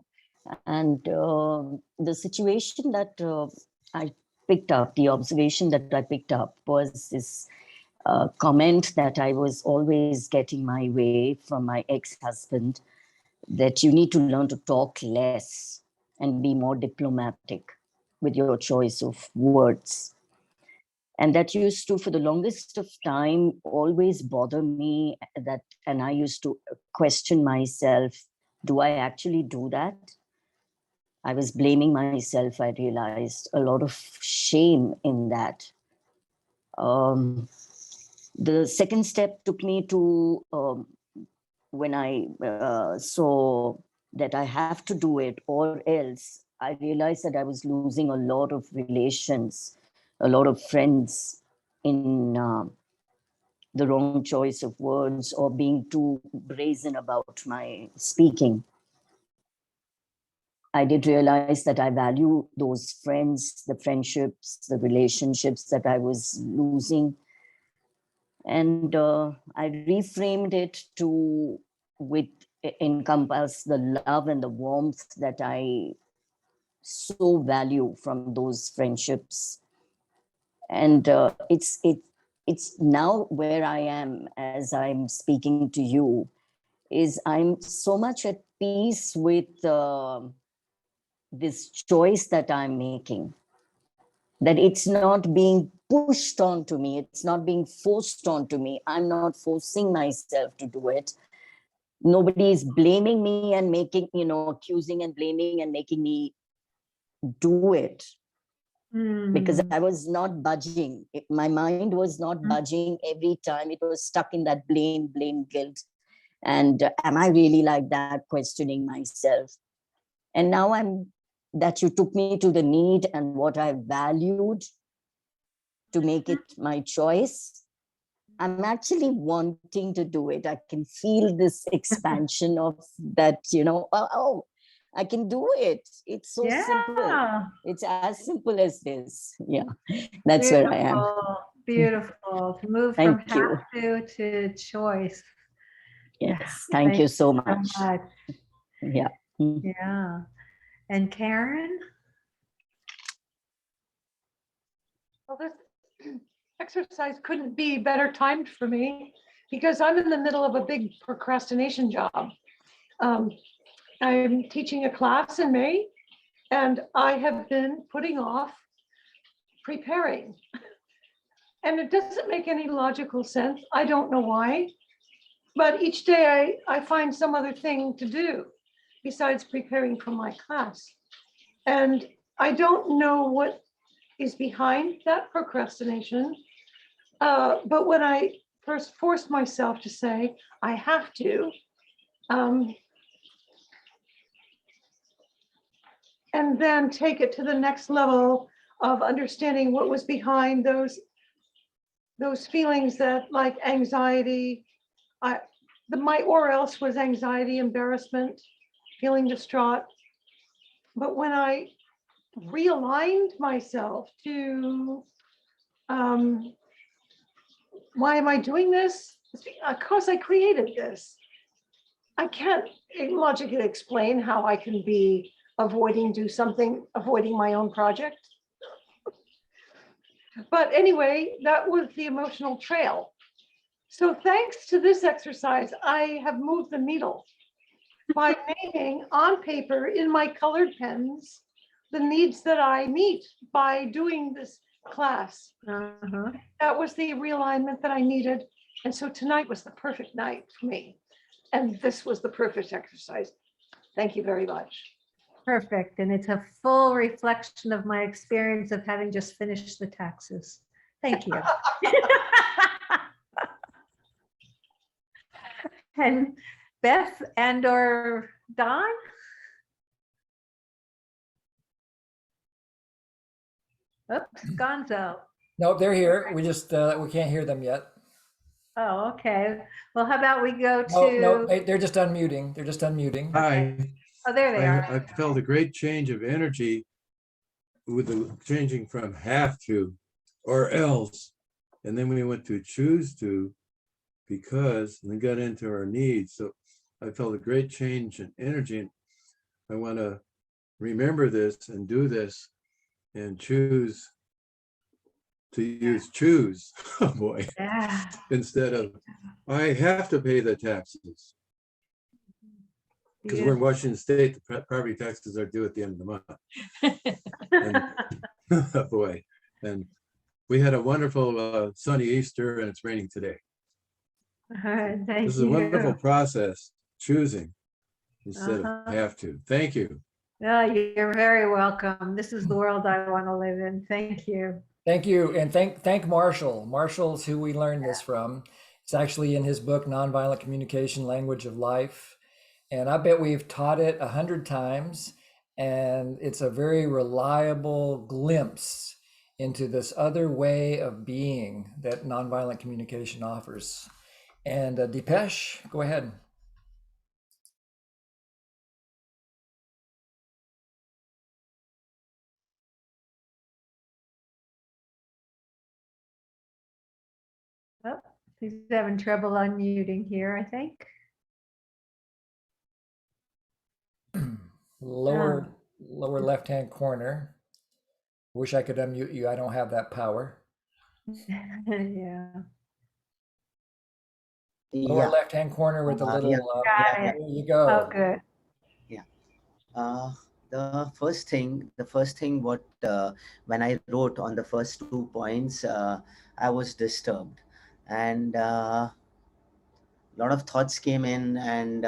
Speaker 8: And the situation that I picked up, the observation that I picked up was this comment that I was always getting my way from my ex-husband, that you need to learn to talk less and be more diplomatic with your choice of words. And that used to, for the longest of time, always bother me, that, and I used to question myself, do I actually do that? I was blaming myself. I realized a lot of shame in that. The second step took me to when I saw that I have to do it or else, I realized that I was losing a lot of relations, a lot of friends in the wrong choice of words or being too brazen about my speaking. I did realize that I value those friends, the friendships, the relationships that I was losing. And I reframed it to encompass the love and the warmth that I so value from those friendships. And it's now where I am as I'm speaking to you, is I'm so much at peace with this choice that I'm making, that it's not being pushed onto me, it's not being forced onto me. I'm not forcing myself to do it. Nobody is blaming me and making, accusing and blaming and making me do it. Because I was not budging. My mind was not budging every time. It was stuck in that blame, guilt. And am I really like that? Questioning myself. And now that you took me to the need and what I valued to make it my choice, I'm actually wanting to do it. I can feel this expansion of that, oh, I can do it. It's so simple. It's as simple as this. Yeah, that's
Speaker 1: Beautiful,
Speaker 8: where I am.
Speaker 1: beautiful. To move
Speaker 8: Thank
Speaker 1: from
Speaker 8: you.
Speaker 1: have to choice.
Speaker 8: Yes, thank you so much. Yeah.
Speaker 1: Yeah. And Karen?
Speaker 9: Well, this exercise couldn't be better timed for me because I'm in the middle of a big procrastination job. I'm teaching a class in May, and I have been putting off preparing. And it doesn't make any logical sense. I don't know why, but each day I find some other thing to do besides preparing for my class. And I don't know what is behind that procrastination. But when I first forced myself to say, I have to, and then take it to the next level of understanding what was behind those feelings, that like anxiety, my or else was anxiety, embarrassment, feeling distraught. But when I realigned myself to, why am I doing this? Because I created this. I can't logically explain how I can be avoiding my own project. But anyway, that was the emotional trail. So thanks to this exercise, I have moved the needle by naming on paper in my colored pens the needs that I meet by doing this class. That was the realignment that I needed. And so tonight was the perfect night for me. And this was the perfect exercise. Thank you very much.
Speaker 1: Perfect. And it's a full reflection of my experience of having just finished the taxes. Thank you. And Beth and or Don? Oops, Gonzo.
Speaker 2: No, they're here. We just, we can't hear them yet.
Speaker 1: Oh, okay. Well, how about we go to?
Speaker 2: No, they're just unmuting. They're just unmuting.
Speaker 10: Hi.
Speaker 1: Oh, there they are.
Speaker 10: I felt a great change of energy with the changing from have to or else. And then we went to choose to, because, and then got into our needs. So I felt a great change in energy. And I want to remember this and do this and choose to use choose, oh boy,
Speaker 1: Yeah.
Speaker 10: instead of I have to pay the taxes. Because we're in Washington State, the property taxes are due at the end of the month. And boy, and we had a wonderful sunny Easter, and it's raining today.
Speaker 1: Thank
Speaker 10: This is a wonderful
Speaker 1: you.
Speaker 10: process, choosing instead of have to. Thank you.
Speaker 1: Yeah, you're very welcome. This is the world I want to live in. Thank you.
Speaker 2: Thank you, and thank Marshall. Marshall's who we learned this from. It's actually in his book, Nonviolent Communication, Language of Life. And I bet we've taught it 100 times, and it's a very reliable glimpse into this other way of being that nonviolent communication offers. And Deepesh, go ahead.
Speaker 1: Oh, he's having trouble unmuting here, I think.
Speaker 2: Lower left-hand corner. Wish I could unmute you. I don't have that power.
Speaker 1: Yeah.
Speaker 2: Lower
Speaker 7: Yeah.
Speaker 2: left-hand corner with the little.
Speaker 1: Got it.
Speaker 2: There you go.
Speaker 1: Oh, good.
Speaker 7: The first thing what when I wrote on the first 2 points, I was disturbed, and a lot of thoughts came in, and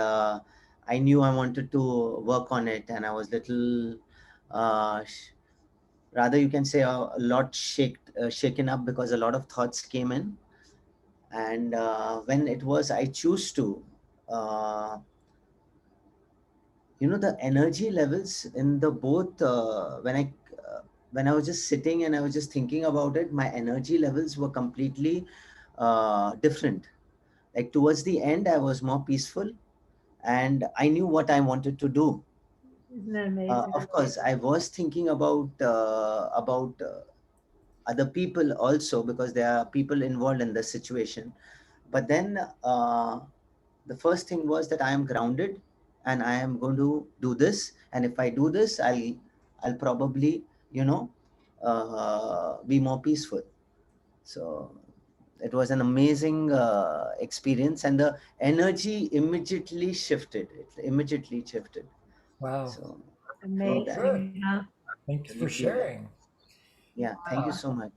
Speaker 7: I knew I wanted to work on it, and I was little, rather you can say a lot shaken up because a lot of thoughts came in, and when it was I choose to. The energy levels in the both when I was just sitting and I was just thinking about it, my energy levels were completely different. Like towards the end, I was more peaceful, and I knew what I wanted to do.
Speaker 1: Isn't that amazing?
Speaker 7: Of course, I was thinking about other people also, because there are people involved in the situation. But then the first thing was that I am grounded and I am going to do this. And if I do this, I'll probably, be more peaceful. So it was an amazing experience, and the energy immediately shifted. It immediately shifted.
Speaker 2: Wow.
Speaker 7: So
Speaker 1: Amazing, huh?
Speaker 2: Thank you for sharing.
Speaker 7: Yeah, thank you so much.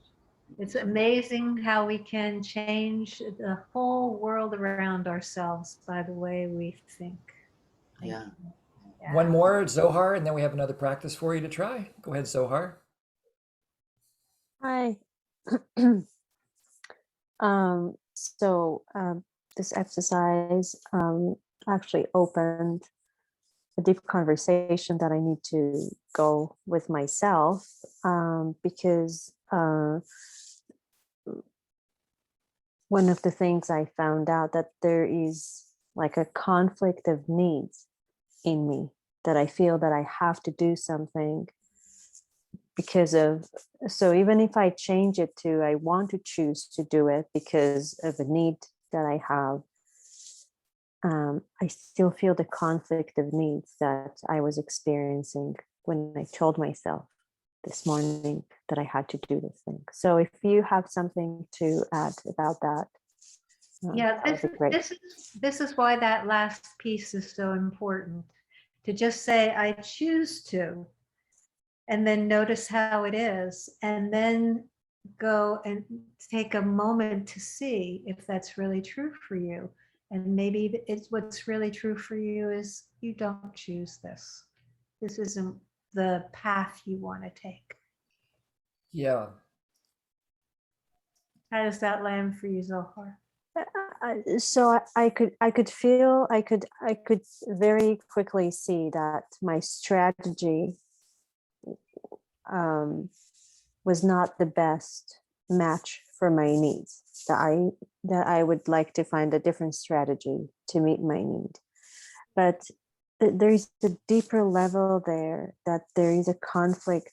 Speaker 1: It's amazing how we can change the whole world around ourselves by the way we think.
Speaker 7: Yeah.
Speaker 2: One more, Zohar, and then we have another practice for you to try. Go ahead, Zohar.
Speaker 11: Hi. This exercise actually opened a deep conversation that I need to go with myself, because one of the things I found out that there is like a conflict of needs in me, that I feel that I have to do something because of, so even if I change it to, I want to choose to do it because of a need that I have, I still feel the conflict of needs that I was experiencing when I told myself this morning that I had to do this thing. So if you have something to add about that,
Speaker 1: Yeah,
Speaker 11: that would be great.
Speaker 1: this is why that last piece is so important. To just say, I choose to, and then notice how it is, and then go and take a moment to see if that's really true for you. And maybe it's what's really true for you is you don't choose this. This isn't the path you want to take.
Speaker 2: Yeah.
Speaker 1: How does that land for you, Zohar?
Speaker 11: So I could feel, I could very quickly see that my strategy was not the best match for my needs, that I would like to find a different strategy to meet my need. But there's a deeper level there, that there is a conflict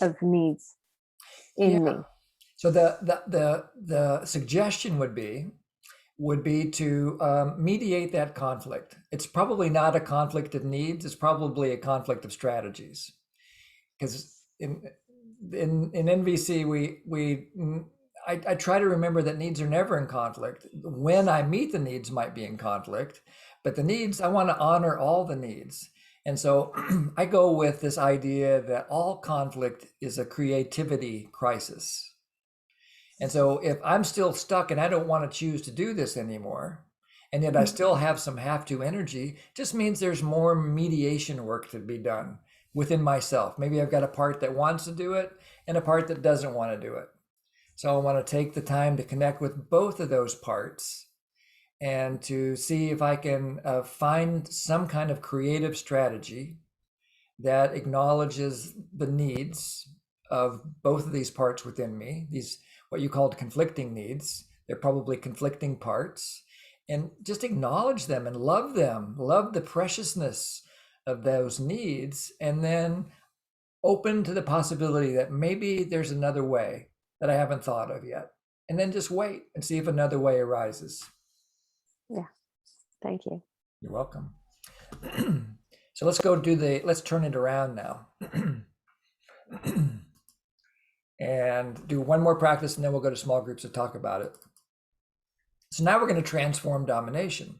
Speaker 11: of needs in me.
Speaker 2: So the suggestion would be, would be to mediate that conflict. It's probably not a conflict of needs. It's probably a conflict of strategies. Because in NVC, I try to remember that needs are never in conflict. When I meet the needs might be in conflict, but the needs, I want to honor all the needs. And so I go with this idea that all conflict is a creativity crisis. And so if I'm still stuck and I don't want to choose to do this anymore, and yet I still have some have to energy, just means there's more mediation work to be done within myself. Maybe I've got a part that wants to do it and a part that doesn't want to do it. So I want to take the time to connect with both of those parts and to see if I can find some kind of creative strategy that acknowledges the needs of both of these parts within me, these what you called conflicting needs. They're probably conflicting parts, and just acknowledge them and love them, love the preciousness of those needs, and then open to the possibility that maybe there's another way that I haven't thought of yet. And then just wait and see if another way arises.
Speaker 11: Yeah. Thank you.
Speaker 2: You're welcome. So let's turn it around now. And do one more practice, and then we'll go to small groups to talk about it. So now we're going to transform domination.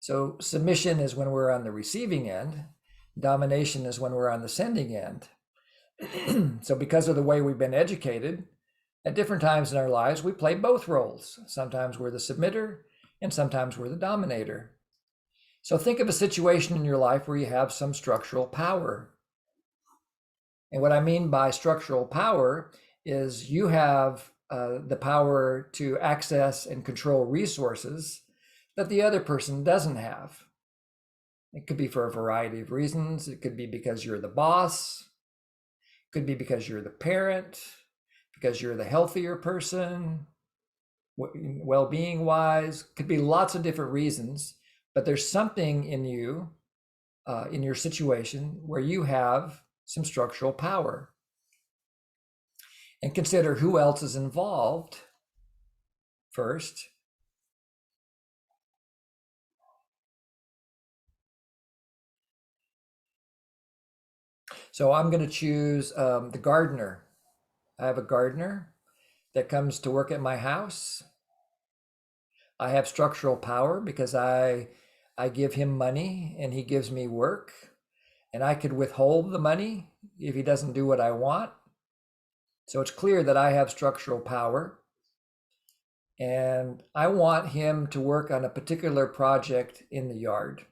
Speaker 2: So submission is when we're on the receiving end. Domination is when we're on the sending end. So because of the way we've been educated, at different times in our lives, we play both roles. Sometimes we're the submitter, and sometimes we're the dominator. So think of a situation in your life where you have some structural power. And what I mean by structural power is you have the power to access and control resources that the other person doesn't have. It could be for a variety of reasons. It could be because you're the boss. It could be because you're the parent, because you're the healthier person, well-being wise. Could be lots of different reasons, but there's something in you, in your situation, where you have some structural power. And consider who else is involved first. So I'm going to choose the gardener. I have a gardener that comes to work at my house. I have structural power because I give him money and he gives me work. And I could withhold the money if he doesn't do what I want. So it's clear that I have structural power. And I want him to work on a particular project in the yard.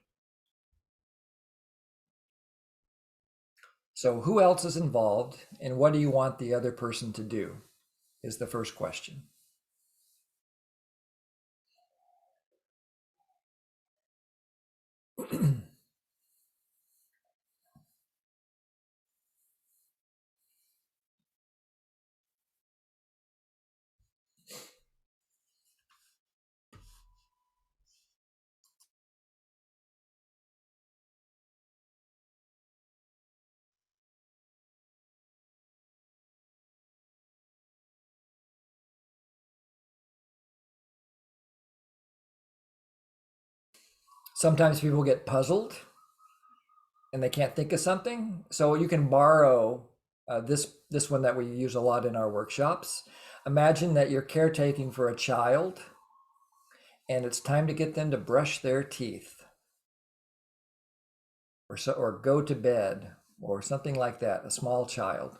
Speaker 2: So who else is involved, and what do you want the other person to do is the first question. Sometimes people get puzzled and they can't think of something. So you can borrow this one that we use a lot in our workshops. Imagine that you're caretaking for a child and it's time to get them to brush their teeth or go to bed or something like that, a small child.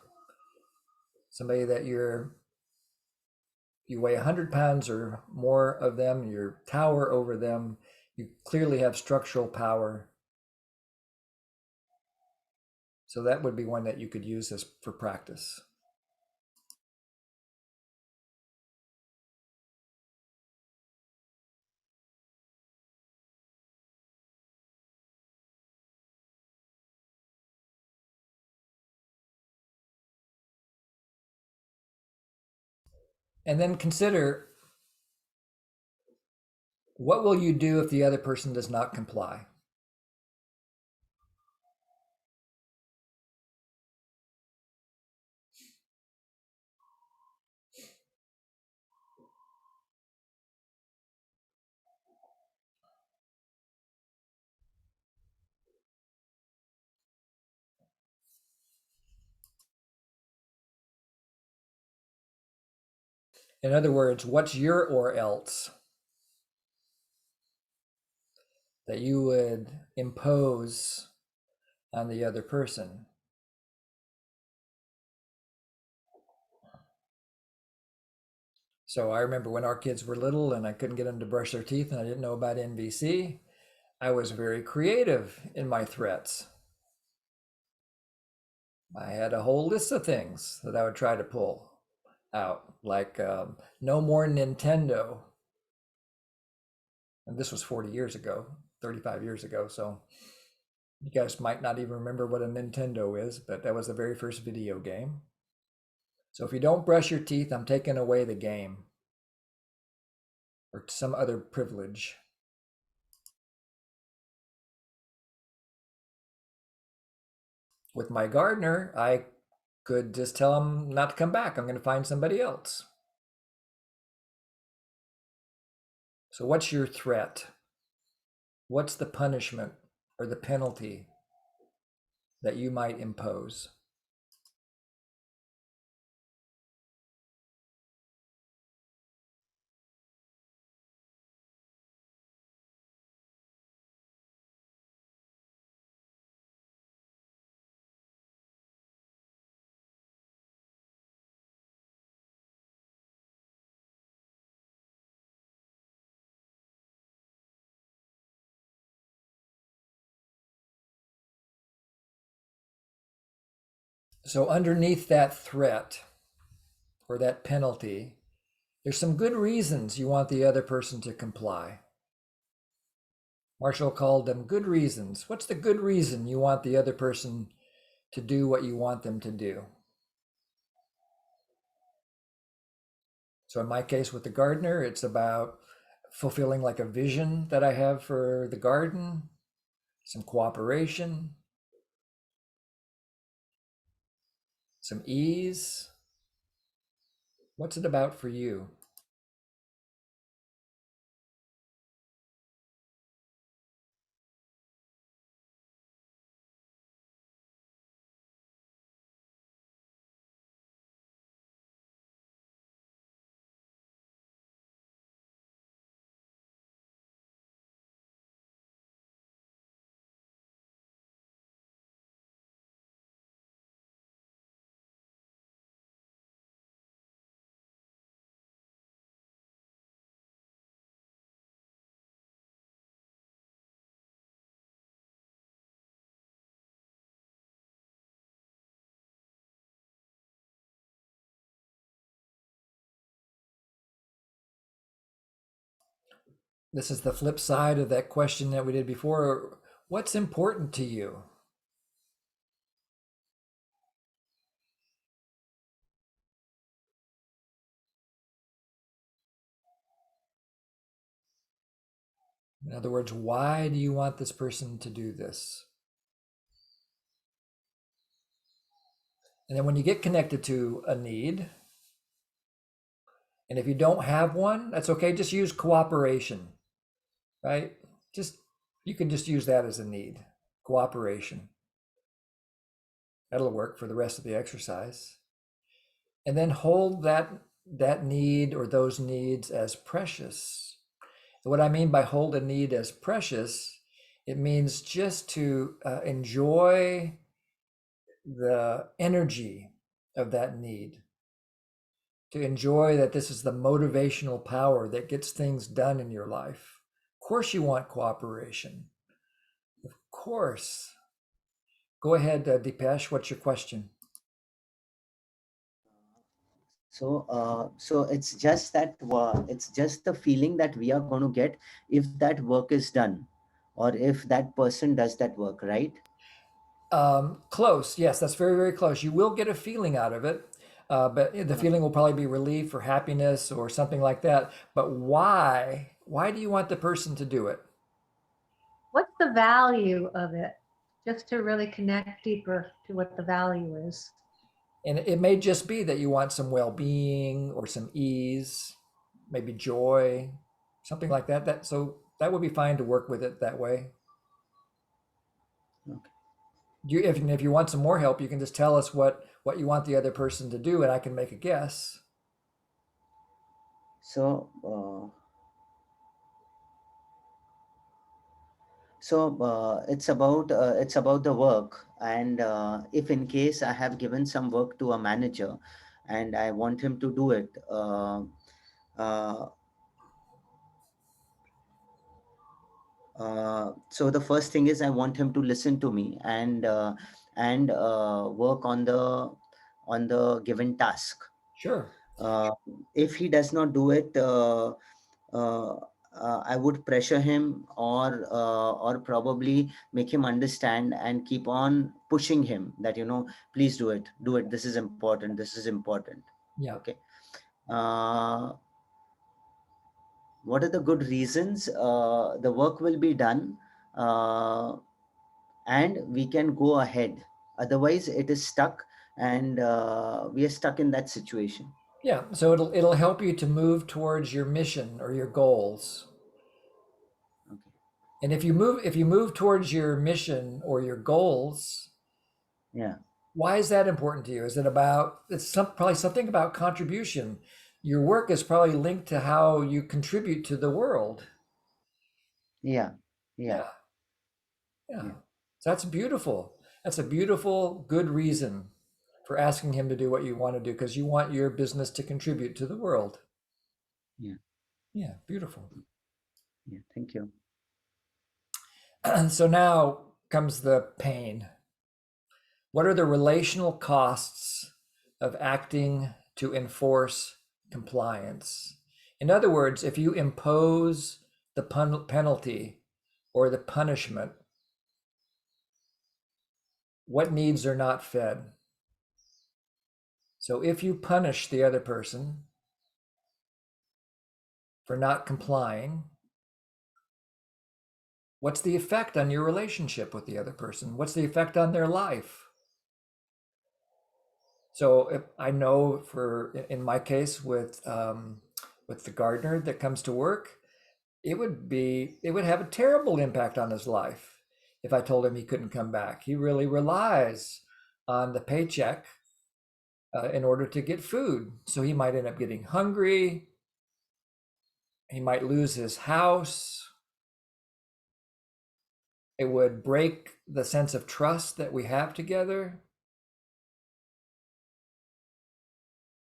Speaker 2: Somebody that you weigh 100 pounds or more of them, you tower over them, you clearly have structural power. So that would be one that you could use as for practice. And then consider, what will you do if the other person does not comply? In other words, what's your or else that you would impose on the other person? So I remember when our kids were little and I couldn't get them to brush their teeth and I didn't know about NVC, I was very creative in my threats. I had a whole list of things that I would try to pull out, like no more Nintendo. And this was 40 years ago, 35 years ago. So you guys might not even remember what a Nintendo is, but that was the very first video game. So if you don't brush your teeth, I'm taking away the game or some other privilege. With my gardener, I could just tell him not to come back. I'm going to find somebody else. So what's your threat? What's the punishment or the penalty that you might impose? So underneath that threat or that penalty, there's some good reasons you want the other person to comply. Marshall called them good reasons. What's the good reason you want the other person to do what you want them to do? So in my case with the gardener, it's about fulfilling like a vision that I have for the garden, some cooperation, some ease. What's it about for you? This is the flip side of that question that we did before. What's important to you? In other words, why do you want this person to do this? And then when you get connected to a need, and if you don't have one, that's okay. Just use cooperation, right? You can just use that as a need, cooperation. That'll work for the rest of the exercise. And then hold that need or those needs as precious. And what I mean by hold a need as precious, it means just to enjoy the energy of that need, to enjoy that this is the motivational power that gets things done in your life. Of course you want cooperation. Of course. Go ahead, Deepesh, what's your question?
Speaker 7: So it's just that it's just the feeling that we are going to get if that work is done, or if that person does that work, right?
Speaker 2: Close. Yes, that's very, very close. You will get a feeling out of it, but the feeling will probably be relief or happiness or something like that. But why? Why do you want the person to do it?
Speaker 1: What's the value of it? Just to really connect deeper to what the value is.
Speaker 2: And it may just be that you want some well-being or some ease, maybe joy, something like that. So that would be fine to work with it that way.
Speaker 7: Okay.
Speaker 2: If you want some more help, you can just tell us what you want the other person to do, and I can make a guess.
Speaker 7: So, it's about the work, and if in case I have given some work to a manager, and I want him to do it. Uh, so the first thing is I want him to listen to me and work on the given task.
Speaker 2: Sure.
Speaker 7: If he does not do it, uh, I would pressure him or probably make him understand and keep on pushing him that, please do it, do it. This is important. This is important.
Speaker 2: Yeah.
Speaker 7: Okay. What are the good reasons? The work will be done, and we can go ahead. Otherwise, it is stuck, and we are stuck in that situation.
Speaker 2: Yeah. So it'll help you to move towards your mission or your goals.
Speaker 7: Okay.
Speaker 2: And if you move towards your mission or your goals,
Speaker 7: Yeah.
Speaker 2: why is that important to you? Is it about, probably something about contribution? Your work is probably linked to how you contribute to the world.
Speaker 7: Yeah. Yeah.
Speaker 2: Yeah. Yeah. So that's beautiful. That's a beautiful, good reason for asking him to do what you want to do, because you want your business to contribute to the world.
Speaker 7: Yeah.
Speaker 2: Yeah. Beautiful.
Speaker 7: Yeah. Thank you.
Speaker 2: So now comes the pain. What are the relational costs of acting to enforce compliance? In other words, if you impose the penalty or the punishment, what needs are not fed? So if you punish the other person for not complying, what's the effect on your relationship with the other person? What's the effect on their life? So if I know, in my case with the gardener that comes to work, it would have a terrible impact on his life if I told him he couldn't come back. He really relies on the paycheck in order to get food. So he might end up getting hungry. He might lose his house. It would break the sense of trust that we have together.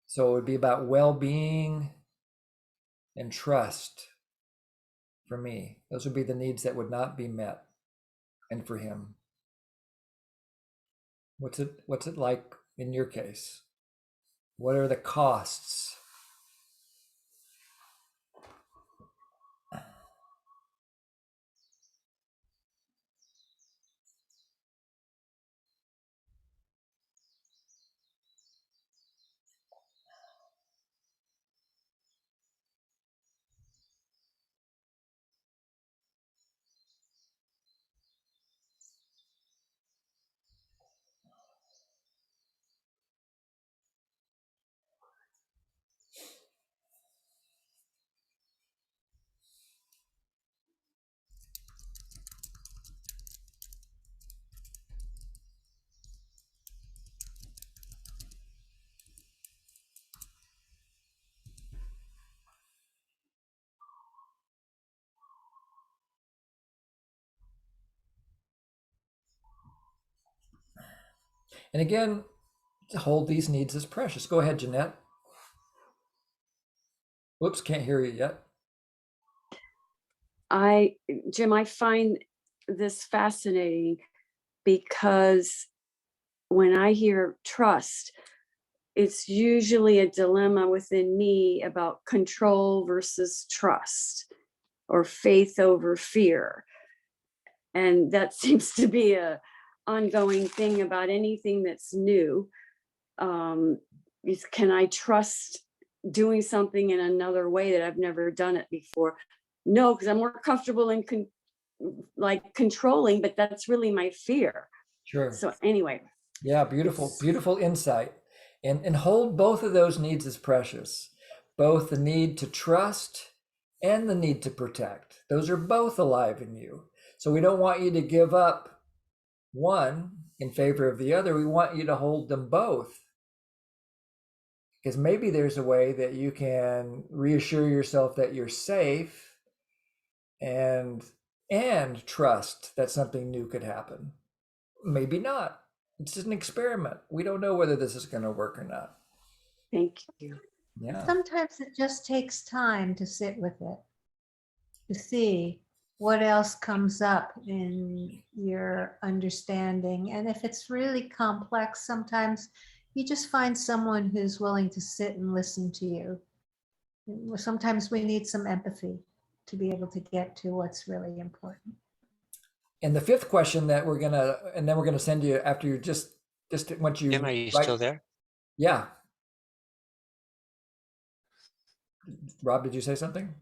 Speaker 2: So it would be about well-being and trust for me. Those would be the needs that would not be met, and for him. What's it like in your case? What are the costs? And again, hold these needs as precious. Go ahead, Jeanette. Whoops, can't hear you yet.
Speaker 12: Jim, I find this fascinating because when I hear trust, it's usually a dilemma within me about control versus trust or faith over fear. And that seems to be a ongoing thing about anything that's new. Can I trust doing something in another way that I've never done it before? No, because I'm more comfortable in controlling, but that's really my fear.
Speaker 2: Sure.
Speaker 12: So anyway.
Speaker 2: Yeah, beautiful insight. And hold both of those needs as precious. Both the need to trust and the need to protect. Those are both alive in you. So we don't want you to give up one in favor of the other. We want you to hold them both. Because maybe there's a way that you can reassure yourself that you're safe and trust that something new could happen. Maybe not. It's just an experiment. We don't know whether this is going to work or not.
Speaker 12: Thank you.
Speaker 2: Yeah.
Speaker 1: Sometimes it just takes time to sit with it, to see what else comes up in your understanding. And if it's really complex, sometimes you just find someone who's willing to sit and listen to you. Sometimes we need some empathy to be able to get to what's really important.
Speaker 2: And the fifth question that we're gonna, and then we're gonna send you after you just once you
Speaker 4: Jim, are you
Speaker 2: write-
Speaker 4: still there?
Speaker 2: Yeah. Rob, did you say something?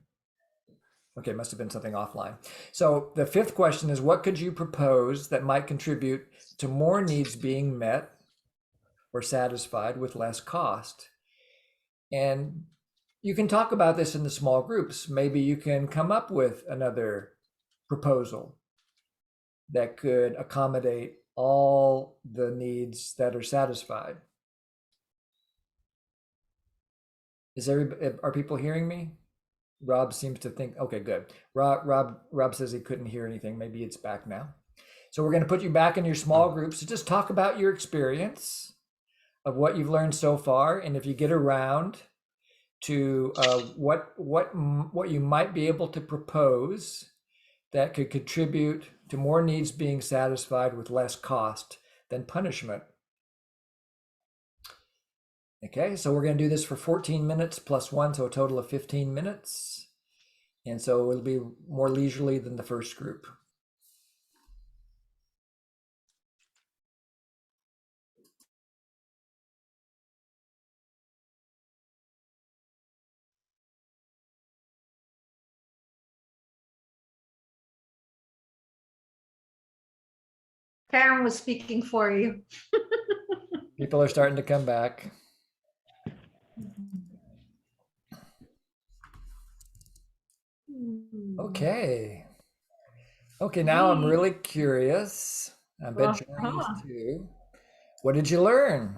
Speaker 2: Okay, must have been something offline. So the fifth question is, what could you propose that might contribute to more needs being met or satisfied with less cost? And you can talk about this in the small groups. Maybe you can come up with another proposal that could accommodate all the needs that are satisfied. Are people hearing me? Rob seems to think, okay, good. Rob says he couldn't hear anything. Maybe it's back now. So we're going to put you back in your small groups to just talk about your experience of what you've learned so far. And if you get around to what you might be able to propose that could contribute to more needs being satisfied with less cost than punishment. Okay, so we're going to do this for 14 minutes plus 1, so a total of 15 minutes. And so it'll be more leisurely than the first group.
Speaker 1: Karen was speaking for you.
Speaker 2: People are starting to come back. Okay. Okay, now I'm really curious. I bet Jori is too. What did you learn?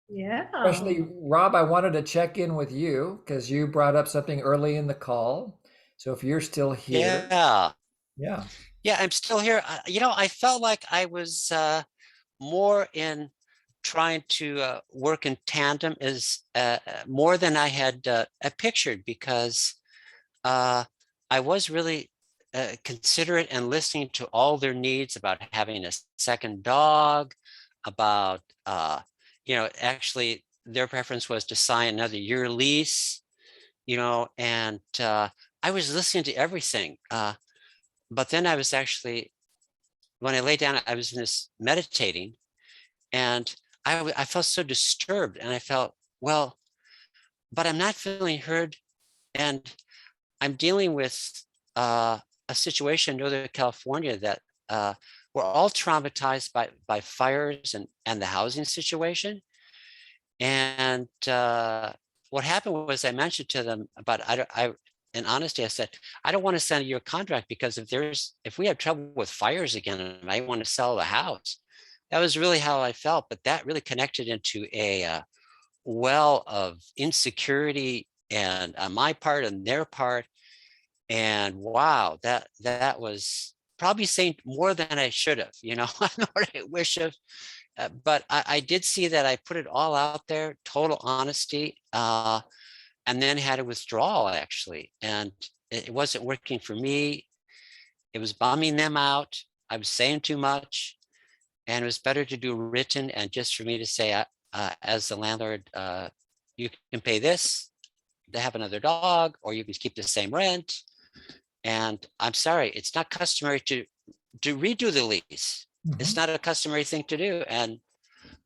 Speaker 1: Yeah.
Speaker 2: Especially, Rob, I wanted to check in with you because you brought up something early in the call. So if you're still here.
Speaker 4: Yeah,
Speaker 2: Yeah.
Speaker 4: I'm still here. I felt like I was more in trying to work in tandem is more than I had pictured, because I was really considerate and listening to all their needs about having a second dog, about actually their preference was to sign another year lease, and I was listening to everything. But then I was actually, when I lay down, I was in this meditating, and I felt so disturbed, and I felt, well, but I'm not feeling heard, and I'm dealing with a situation in Northern California that we're all traumatized by fires and the housing situation. And what happened was I mentioned to them about, in honesty, I said, I don't want to send you a contract because if we have trouble with fires again, I want to sell the house. That was really how I felt, but that really connected into a well of insecurity and on my part and their part. And wow, that was probably saying more than I should have, I know what I wish of. But I did see that I put it all out there, total honesty, and then had a withdrawal actually. And it wasn't working for me. It was bumming them out. I was saying too much. And it was better to do written and just for me to say, as the landlord, you can pay this to have another dog, or you can keep the same rent. And I'm sorry, it's not customary to redo the lease. It's not a customary thing to do. And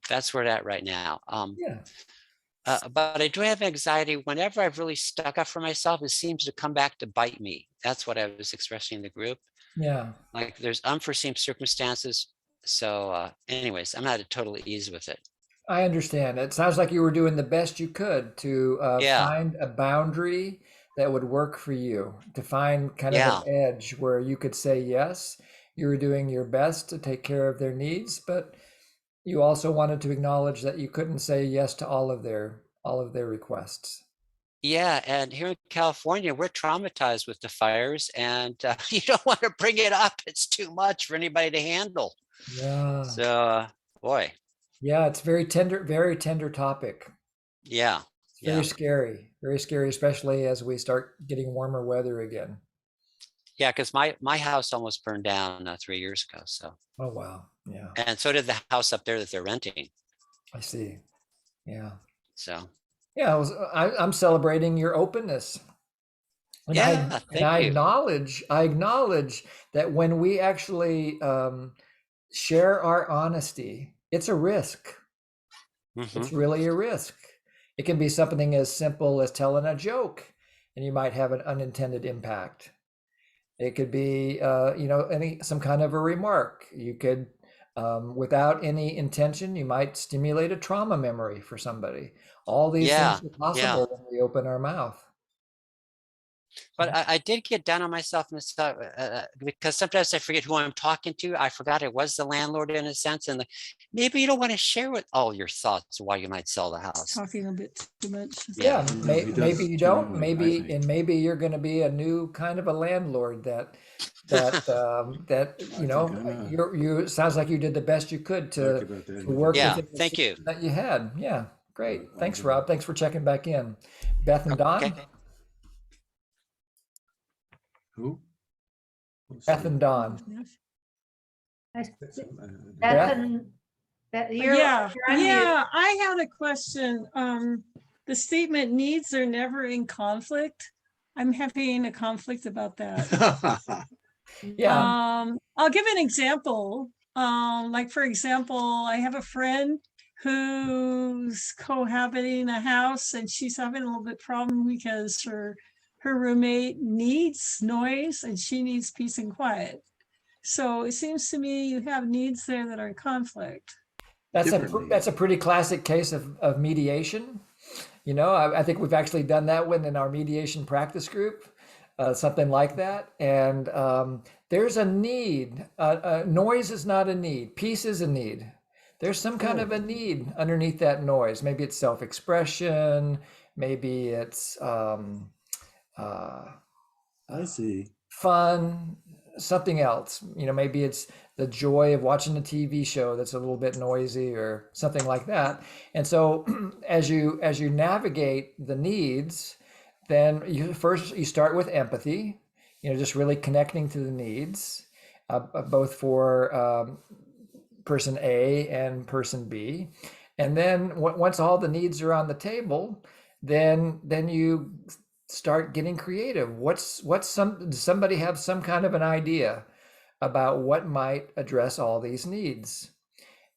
Speaker 4: that's where it's at right now. But I do have anxiety. Whenever I've really stuck up for myself, it seems to come back to bite me. That's what I was expressing in the group.
Speaker 2: Yeah.
Speaker 4: Like there's unforeseen circumstances. So anyways, I'm not at total ease with it.
Speaker 2: I understand. It sounds like you were doing the best you could to find a boundary that would work for you, to find kind of an edge where you could say yes, you were doing your best to take care of their needs, but you also wanted to acknowledge that you couldn't say yes to all of their all of their requests.
Speaker 4: Yeah, and here in California, we're traumatized with the fires, and you don't want to bring it up. It's too much for anybody to handle.
Speaker 2: Yeah.
Speaker 4: So, boy,
Speaker 2: Yeah, it's very tender topic.
Speaker 4: yeah,
Speaker 2: It's
Speaker 4: yeah,
Speaker 2: very scary, especially as we start getting warmer weather again.
Speaker 4: yeah. Because my house almost burned down 3 years ago. So,
Speaker 2: Oh, wow. Yeah,
Speaker 4: and so did the house up there that they're renting.
Speaker 2: I see. Yeah.
Speaker 4: So,
Speaker 2: Yeah, I'm celebrating your openness. And
Speaker 4: yeah, thank
Speaker 2: I
Speaker 4: you.
Speaker 2: acknowledge that when we actually share our honesty, it's a risk.
Speaker 4: Mm-hmm.
Speaker 2: It's really a risk. It can be something as simple as telling a joke, and you might have an unintended impact. It could be, some kind of a remark. You could, without any intention, you might stimulate a trauma memory for somebody. All these
Speaker 4: Yeah,
Speaker 2: things are
Speaker 4: yeah.
Speaker 2: possible when we open our mouth.
Speaker 4: But I did get down on myself and stuff because sometimes I forget who I'm talking to. I forgot it was the landlord in a sense, and maybe you don't want to share with all your thoughts why you might sell the house.
Speaker 13: Talking a bit too much.
Speaker 2: Yeah,
Speaker 10: He does
Speaker 2: maybe you
Speaker 10: too
Speaker 2: don't.
Speaker 10: knowing, I think.
Speaker 2: Maybe you're going to be a new kind of a landlord that
Speaker 10: I think I'm
Speaker 2: you sounds like you did the best you could
Speaker 10: talk
Speaker 2: to
Speaker 10: about that in
Speaker 2: to
Speaker 10: a
Speaker 2: work
Speaker 10: different
Speaker 4: Yeah,
Speaker 2: within the
Speaker 4: thank you.
Speaker 2: system that you had. Yeah, great.
Speaker 10: I'll
Speaker 2: Thanks,
Speaker 10: give
Speaker 2: Rob. Thanks for checking back in. Beth and Don.
Speaker 4: Okay.
Speaker 10: Who?
Speaker 2: Beth and Don.
Speaker 1: Beth
Speaker 2: Beth?
Speaker 1: and
Speaker 13: Yeah, I had a question. The statement needs are never in conflict. I'm having a conflict about that.
Speaker 2: Yeah.
Speaker 13: I'll give an example. Like for example, I have a friend who's cohabiting a house and she's having a little bit problem because her roommate needs noise and she needs peace and quiet. So it seems to me you have needs there that are in conflict.
Speaker 2: That's a pretty classic case of mediation. You know, I think we've actually done that one in our mediation practice group, something like that. And there's a need. Noise is not a need. Peace is a need. There's some kind of a need underneath that noise. Maybe it's self-expression. Maybe it's
Speaker 10: I see.
Speaker 2: fun, something else. You know, maybe it's the joy of watching a TV show that's a little bit noisy or something like that. And so as you navigate the needs, then you start with empathy, you know, just really connecting to the needs, both for person A and person B. And then once all the needs are on the table, then you start getting creative. Does somebody have some kind of an idea about what might address all these needs?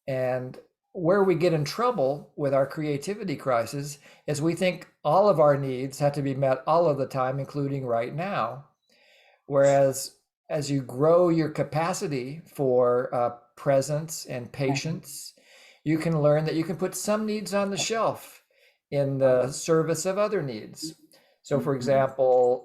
Speaker 2: And where we get in trouble with our creativity crisis is we think all of our needs have to be met all of the time, including right now. Whereas as you grow your capacity for presence and patience, you can learn that you can put some needs on the shelf in the service of other needs. So for example,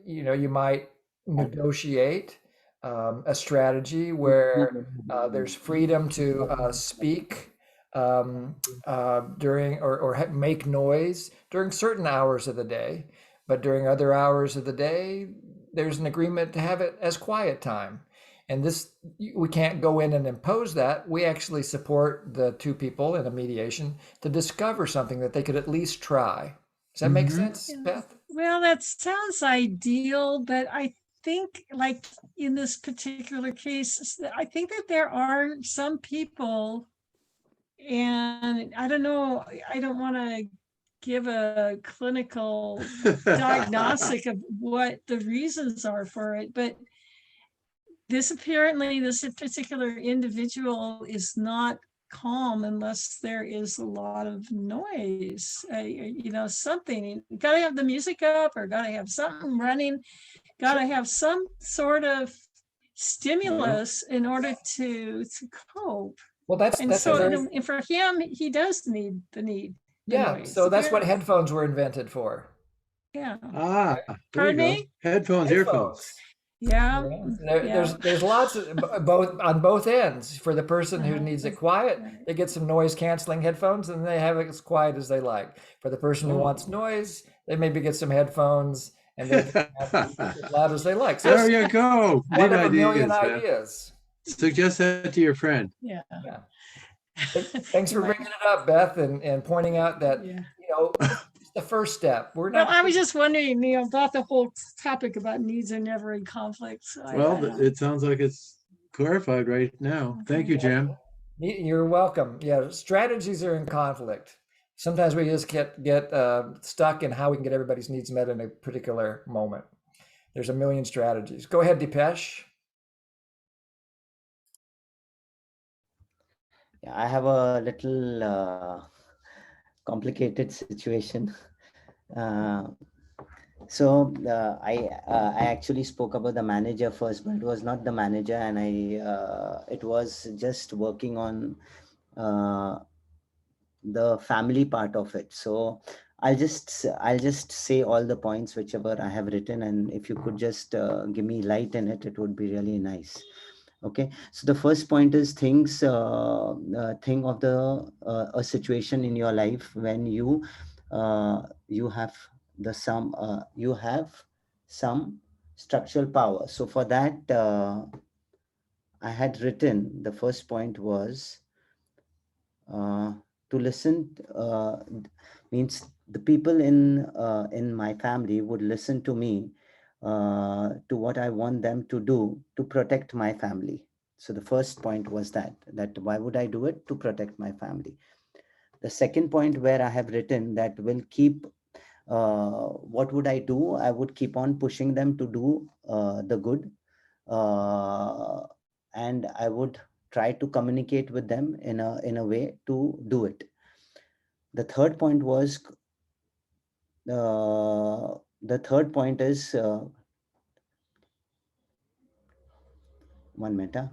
Speaker 2: you might negotiate a strategy where there's freedom to speak during or make noise during certain hours of the day, but during other hours of the day, there's an agreement to have it as quiet time. And this, we can't go in and impose that. We actually support the two people in a mediation to discover something that they could at least try. Does that make sense, Beth?
Speaker 13: Well, that sounds ideal, but I think like in this particular case, I think that there are some people, and I don't know, I don't want to give a clinical diagnostic of what the reasons are for it, but this particular individual is not calm unless there is a lot of noise, something. You gotta have the music up or gotta have something running, gotta have some sort of stimulus in order to cope.
Speaker 2: Well,
Speaker 13: and for him, he does need the noise.
Speaker 2: So that's what headphones were invented for.
Speaker 13: Yeah.
Speaker 10: There
Speaker 13: Pardon
Speaker 10: you go.
Speaker 13: me?
Speaker 10: Headphones, earphones.
Speaker 13: Yeah.
Speaker 2: Yeah,
Speaker 13: Yeah.
Speaker 2: there's lots of both on both ends. For the person who
Speaker 13: Uh-huh.
Speaker 2: needs it quiet,
Speaker 13: Right.
Speaker 2: they get some noise canceling headphones and they have it as quiet as they like. For the person who wants noise, they maybe get some headphones and they can have music as loud as they like. So
Speaker 10: There
Speaker 2: it's
Speaker 10: you go.
Speaker 2: one
Speaker 10: Neat
Speaker 2: of a million
Speaker 10: ideas, man.
Speaker 2: ideas.
Speaker 10: Suggest that to your friend.
Speaker 13: Yeah.
Speaker 2: Yeah. Thanks
Speaker 13: You
Speaker 2: for
Speaker 13: might-
Speaker 2: bringing it up, Beth, and pointing out that,
Speaker 13: Yeah.
Speaker 2: it's the first step. We're
Speaker 13: Well,
Speaker 2: not.
Speaker 13: I was just wondering, about the whole topic about needs are never in conflict. So
Speaker 10: Well, it sounds like it's clarified right now. Thank you, Jim.
Speaker 2: You're welcome. Yeah, strategies are in conflict. Sometimes we just get stuck in how we can get everybody's needs met in a particular moment. There's a million strategies. Go ahead, Deepesh.
Speaker 7: Yeah, I have a little complicated situation. I actually spoke about the manager first, but it was not the manager, and it was just working on the family part of it. So I'll just say all the points whichever I have written, and if you could just give me light in it, it would be really nice. Okay, so the first point is think of a situation in your life when you have you have some structural power. So for that, I had written, the first point was to listen. Means the people in my family would listen to me, to what I want them to do to protect my family. So the first point was that why would I do it? To protect my family. The second point where I have written that will keep, what would I do? I would keep on pushing them to do the good, uh, and I would try to communicate with them in a way to do it. The third point was the third point is one minute.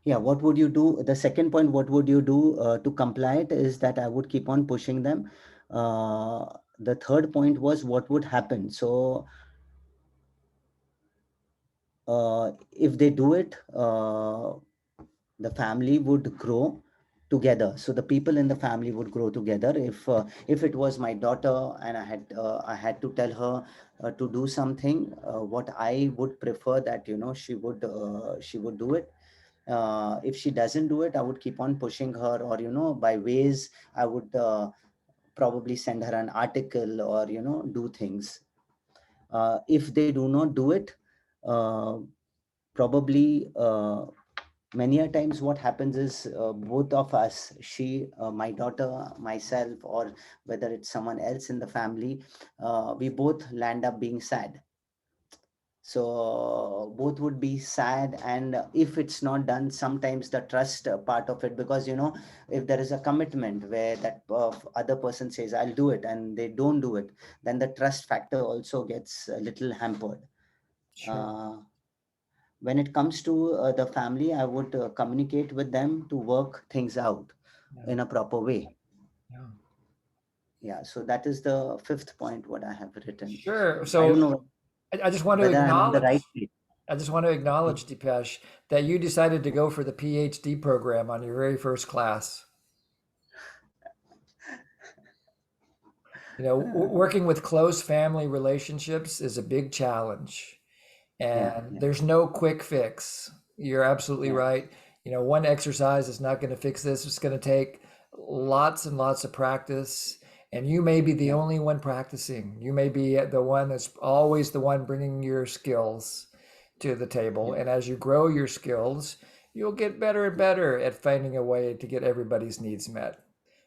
Speaker 7: Yeah, what would you do? The second point, what would you do to comply it, is that I would keep on pushing them. The third point was what would happen. So if they do it, the family would grow together. So the people in the family would grow together. If it was my daughter and I had to tell her to do something, what I would prefer that she would do it. If she doesn't do it, I would keep on pushing her, or by ways I would probably send her an article, or do things. If they do not do it, probably many a times what happens is, both of us, my daughter, myself, or whether it's someone else in the family, we both land up being sad. So both would be sad, and if it's not done, sometimes the trust part of it, because if there is a commitment where that other person says I'll do it and they don't do it, then the trust factor also gets a little hampered.
Speaker 2: Sure.
Speaker 7: When it comes to the family, I would communicate with them to work things out in a proper way.
Speaker 2: Yeah.
Speaker 7: Yeah, so that is the fifth point what I have written.
Speaker 2: Sure.
Speaker 7: I don't
Speaker 2: So
Speaker 7: know
Speaker 2: I just want to
Speaker 7: whether I'm on the right
Speaker 2: acknowledge.
Speaker 7: page.
Speaker 2: I just want to acknowledge, Deepesh, that you decided to go for the PhD program on your very first class. Working with close family relationships is a big challenge, and there's no quick fix. You're absolutely right. One exercise is not going to fix this. It's going to take lots and lots of practice, and you may be the only one practicing. You may be the one that's always the one bringing your skills to the table. And as you grow your skills, you'll get better and better at finding a way to get everybody's needs met.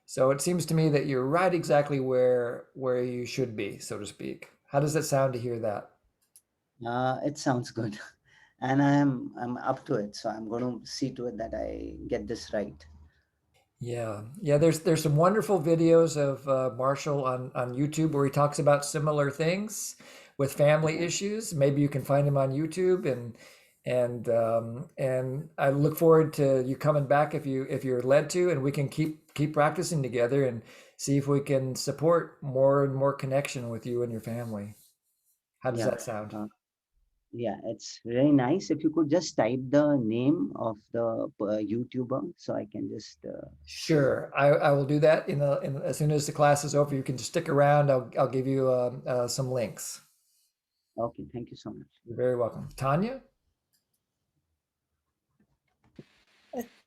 Speaker 2: So it seems to me that you're right exactly where you should be, so to speak. How does it sound to hear that?
Speaker 7: It sounds good, and I'm up to it. So I'm going to see to it that I get this right.
Speaker 2: Yeah. There's some wonderful videos of Marshall on YouTube where he talks about similar things with family issues. Maybe you can find him on YouTube, and I look forward to you coming back if you're led to, and we can keep practicing together. And see if we can support more and more connection with you and your family. How does
Speaker 7: Yeah.
Speaker 2: that sound?
Speaker 7: Yeah, it's very nice. If you could just type the name of the YouTuber, so I can just.
Speaker 2: Sure, I will do that as soon as the class is over. You can just stick around. I'll give you some links.
Speaker 7: Okay, thank you so much.
Speaker 2: You're very welcome. Tanya?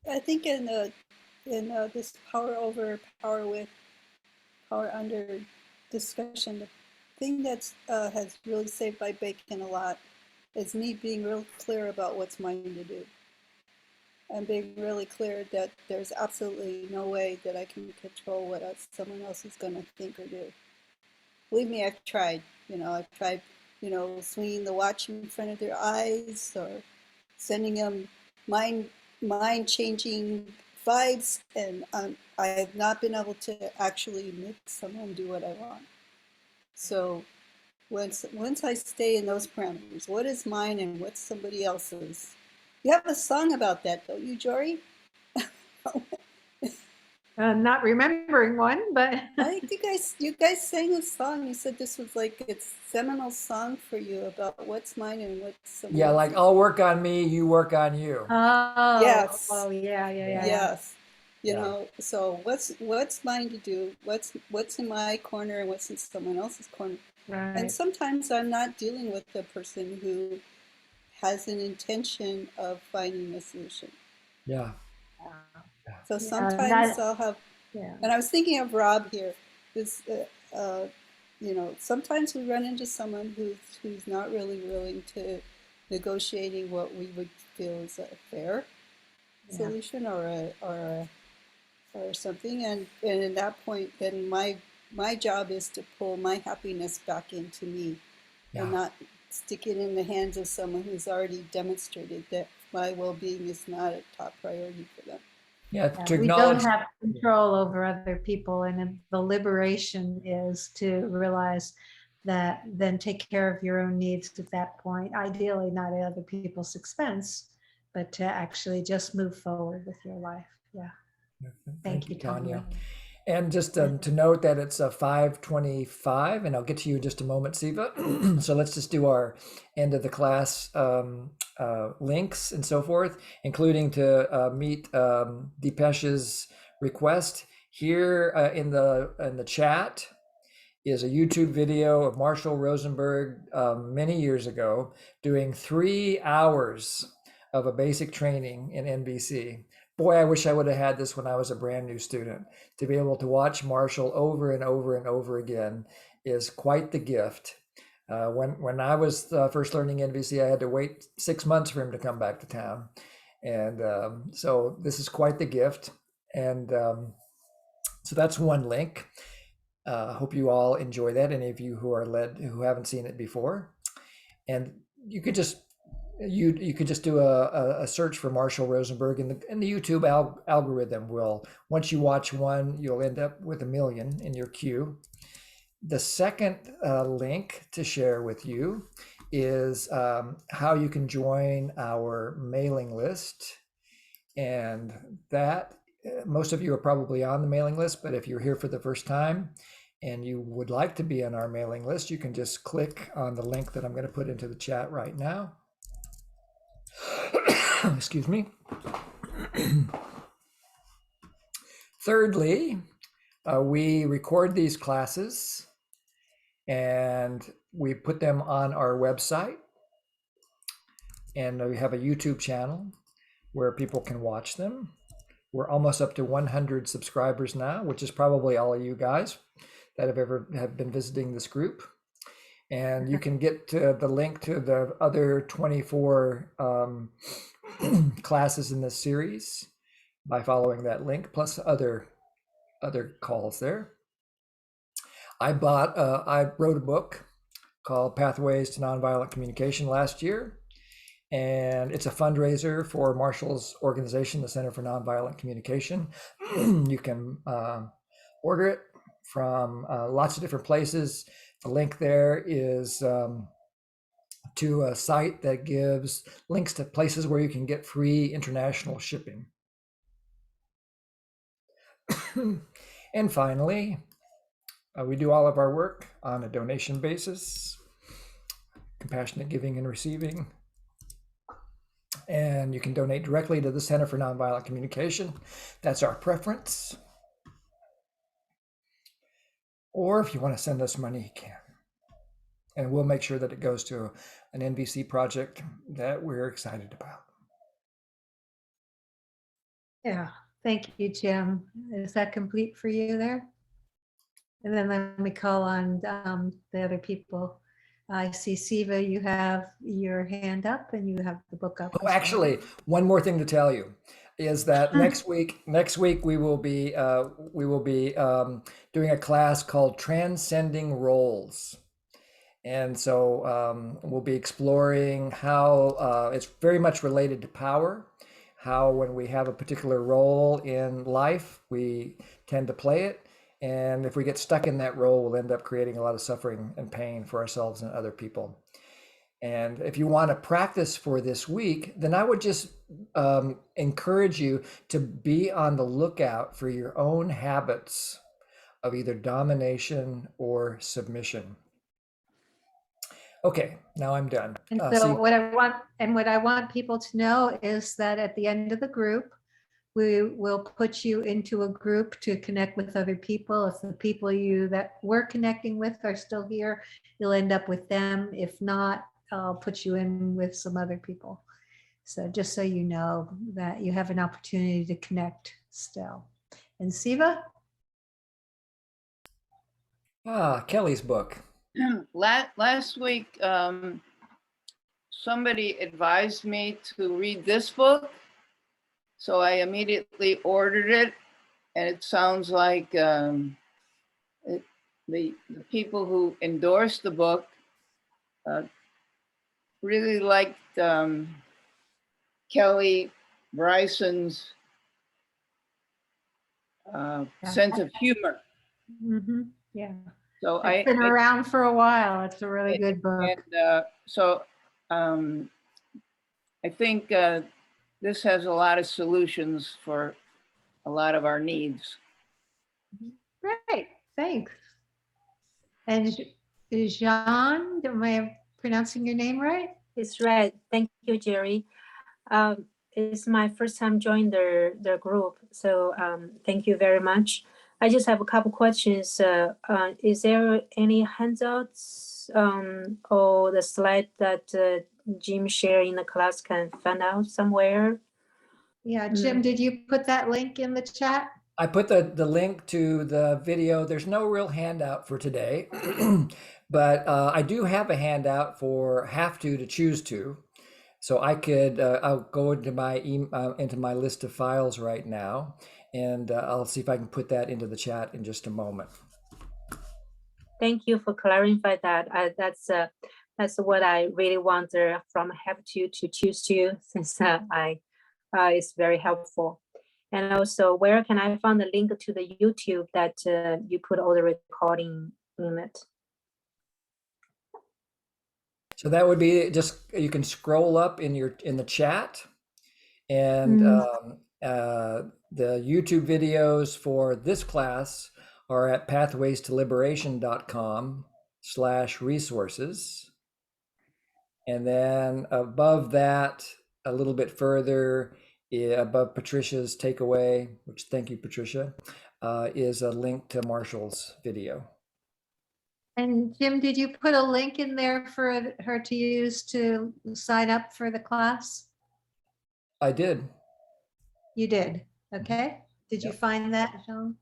Speaker 14: I think in this power over, power with, power under discussion, the thing that's has really saved my bacon a lot is me being real clear about what's mine to do. And being really clear that there's absolutely no way that I can control what someone else is going to think or do. Believe me, I've tried. I've tried, swinging the watch in front of their eyes or sending them mind-changing vibes, and I have not been able to actually make someone do what I want. So once I stay in those parameters, what is mine and what's somebody else's? You have a song about that, don't you, Jori?
Speaker 1: Not remembering one, but
Speaker 14: I think you guys sang a song. You said this was like it's seminal song for you about what's mine and what's someone
Speaker 2: Yeah, like
Speaker 14: else's.
Speaker 2: I'll work on me, you work on you.
Speaker 1: Oh,
Speaker 14: yes.
Speaker 1: Oh, yeah.
Speaker 14: Yes. So what's mine to do? What's in my corner and what's in someone else's corner?
Speaker 1: Right.
Speaker 14: And sometimes I'm not dealing with the person who has an intention of finding a solution.
Speaker 2: Yeah.
Speaker 14: So sometimes I'll have, and I was thinking of Rob here. This, sometimes we run into someone who's not really willing to negotiating what we would feel is a fair solution or something, and at that point, then my job is to pull my happiness back into me, and not stick it in the hands of someone who's already demonstrated that my well-being is not a top priority for them.
Speaker 2: Yeah, to
Speaker 1: we
Speaker 2: acknowledge.
Speaker 1: don't have control over other people, and the liberation is to realize that then take care of your own needs at that point, ideally not at other people's expense, but to actually just move forward with your life. Yeah. Thank you, Tanya.
Speaker 2: And just to note that it's 5:25, and I'll get to you in just a moment, Siva. So let's just do our end of the class links and so forth, including to meet Dipesh's request. Here in the chat is a YouTube video of Marshall Rosenberg many years ago doing 3 hours of a basic training in NVC. Boy, I wish I would have had this when I was a brand new student. To be able to watch Marshall over and over and over again is quite the gift. When I was first learning NVC, I had to wait 6 months for him to come back to town. And so this is quite the gift. And so that's one link. Hope you all enjoy that. Any of you who haven't seen it before. And you could just do a search for Marshall Rosenberg, and the YouTube algorithm will, once you watch one, you'll end up with 1 million in your queue. The second link to share with you is how you can join our mailing list. And that, most of you are probably on the mailing list, but if you're here for the first time and you would like to be on our mailing list, you can just click on the link that I'm going to put into the chat right now. Excuse me. Thirdly, we record these classes and we put them on our website, and we have a YouTube channel where people can watch them. We're almost up to 100 subscribers now, which is probably all of you guys that have been visiting this group. And you can get to the link to the other 24 classes in this series by following that link, plus other calls there. I wrote a book called Pathways to Nonviolent Communication last year, and it's a fundraiser for Marshall's organization, the Center for Nonviolent Communication. You can order it from lots of different places. The link there is to a site that gives links to places where you can get free international shipping. And finally, we do all of our work on a donation basis, compassionate giving and receiving. And you can donate directly to the Center for Nonviolent Communication. That's our preference. Or if you want to send us money, you can. And we'll make sure that it goes to an NVC project that we're excited about.
Speaker 1: Yeah, thank you, Jim. Is that complete for you there? And then let me call on the other people. I see Siva, you have your hand up and you have the book up.
Speaker 2: Oh, actually, one more thing to tell you is that next week we will be doing a class called Transcending Roles. And so we'll be exploring how it's very much related to power, how when we have a particular role in life, we tend to play it. And if we get stuck in that role, we'll end up creating a lot of suffering and pain for ourselves and other people. And if you want to practice for this week, then I would just encourage you to be on the lookout for your own habits of either domination or submission. Okay, now I'm done.
Speaker 1: And so what I want people to know is that at the end of the group, we will put you into a group to connect with other people. If the people that we're connecting with are still here, you'll end up with them. If not, I'll put you in with some other people. So just so you know that you have an opportunity to connect still. And Siva?
Speaker 2: Kelly's book.
Speaker 5: Last week, somebody advised me to read this book. So I immediately ordered it, and it sounds like the people who endorsed the book really liked Kelly Bryson's sense of humor.
Speaker 1: Mm-hmm. Yeah.
Speaker 5: So
Speaker 1: it's been around for a while. It's a really good book.
Speaker 5: And so I think this has a lot of solutions for a lot of our needs.
Speaker 1: Great, thanks. And Jean, am I pronouncing your name right?
Speaker 15: It's right. Thank you, Jori. It's my first time joining the group, so thank you very much. I just have a couple questions. Is there any handouts or the slide that Jim shared in the class can find out somewhere?
Speaker 1: Yeah, Jim, did you put that link in the chat?
Speaker 2: I put the link to the video. There's no real handout for today, but I do have a handout for have to choose to. So I could, I'll go into my list of files right now, and I'll see if I can put that into the chat in just a moment.
Speaker 15: Thank you for clarifying that. That's what I really want from have to choose to, since it's very helpful. And also, where can I find the link to the YouTube that you put all the recording in it?
Speaker 2: So that would be just, you can scroll up in the chat, and the YouTube videos for this class are at pathwaystoliberation.com/resources. And then above that, a little bit further, above Patricia's takeaway, which thank you, Patricia, is a link to Marshall's video.
Speaker 1: And Jim, did you put a link in there for her to use to sign up for the class?
Speaker 2: I did.
Speaker 1: You did. Okay. Did you find that, Jean?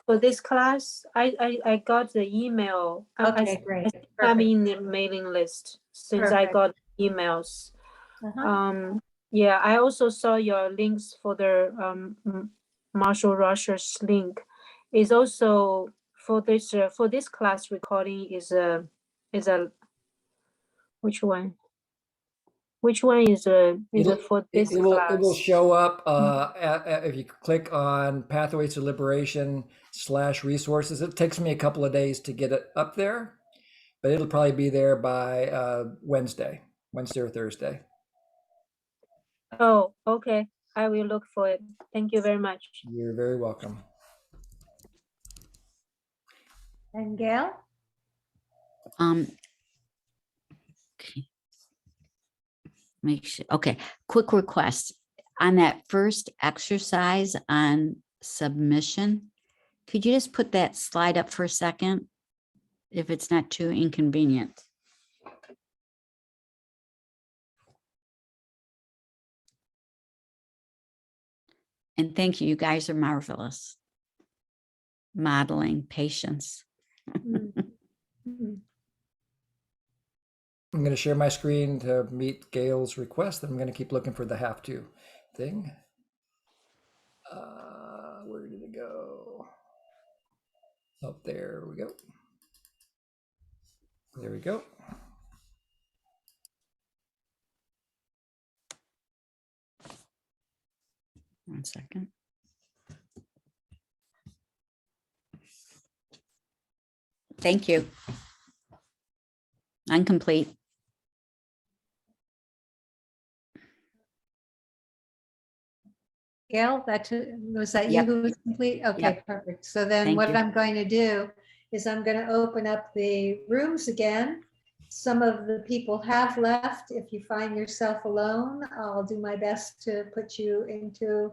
Speaker 15: For this class, I got the email.
Speaker 1: Okay, great.
Speaker 15: I'm in the mailing list since I got emails. Yeah, I also saw your links for the Marshall Rusher's link. Is also for this class recording is a which one? Which one is for this class?
Speaker 2: It will show up if you click on Pathways to Liberation/resources. It takes me a couple of days to get it up there, but it'll probably be there by Wednesday or Thursday.
Speaker 15: Oh, okay. I will look for it. Thank you very much.
Speaker 2: You're very welcome.
Speaker 1: And Gail?
Speaker 16: Okay. Make sure. Okay. Quick request on that first exercise on submission. Could you just put that slide up for a second? If it's not too inconvenient. And thank you. You guys are marvelous. Modeling patience.
Speaker 1: Mm-hmm.
Speaker 2: I'm going to share my screen to meet Gail's request. I'm going to keep looking for the have to thing. Where did it go? Oh, there we go. There we go.
Speaker 16: One second. Thank you. I'm complete.
Speaker 1: Gail, was that you
Speaker 16: Yep.
Speaker 1: who was complete? Okay,
Speaker 16: Yep.
Speaker 1: perfect. So then
Speaker 16: Thank
Speaker 1: what
Speaker 16: you.
Speaker 1: I'm going to do is I'm going to open up the rooms again. Some of the people have left. If you find yourself alone, I'll do my best to put you into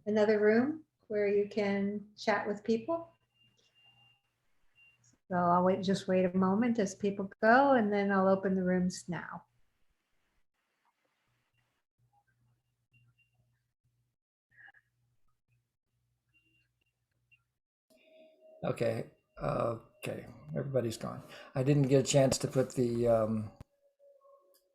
Speaker 1: another room where you can chat with people. So I'll just wait a moment as people go, and then I'll open the rooms now.
Speaker 2: Okay. Okay. Everybody's gone. I didn't get a chance to put the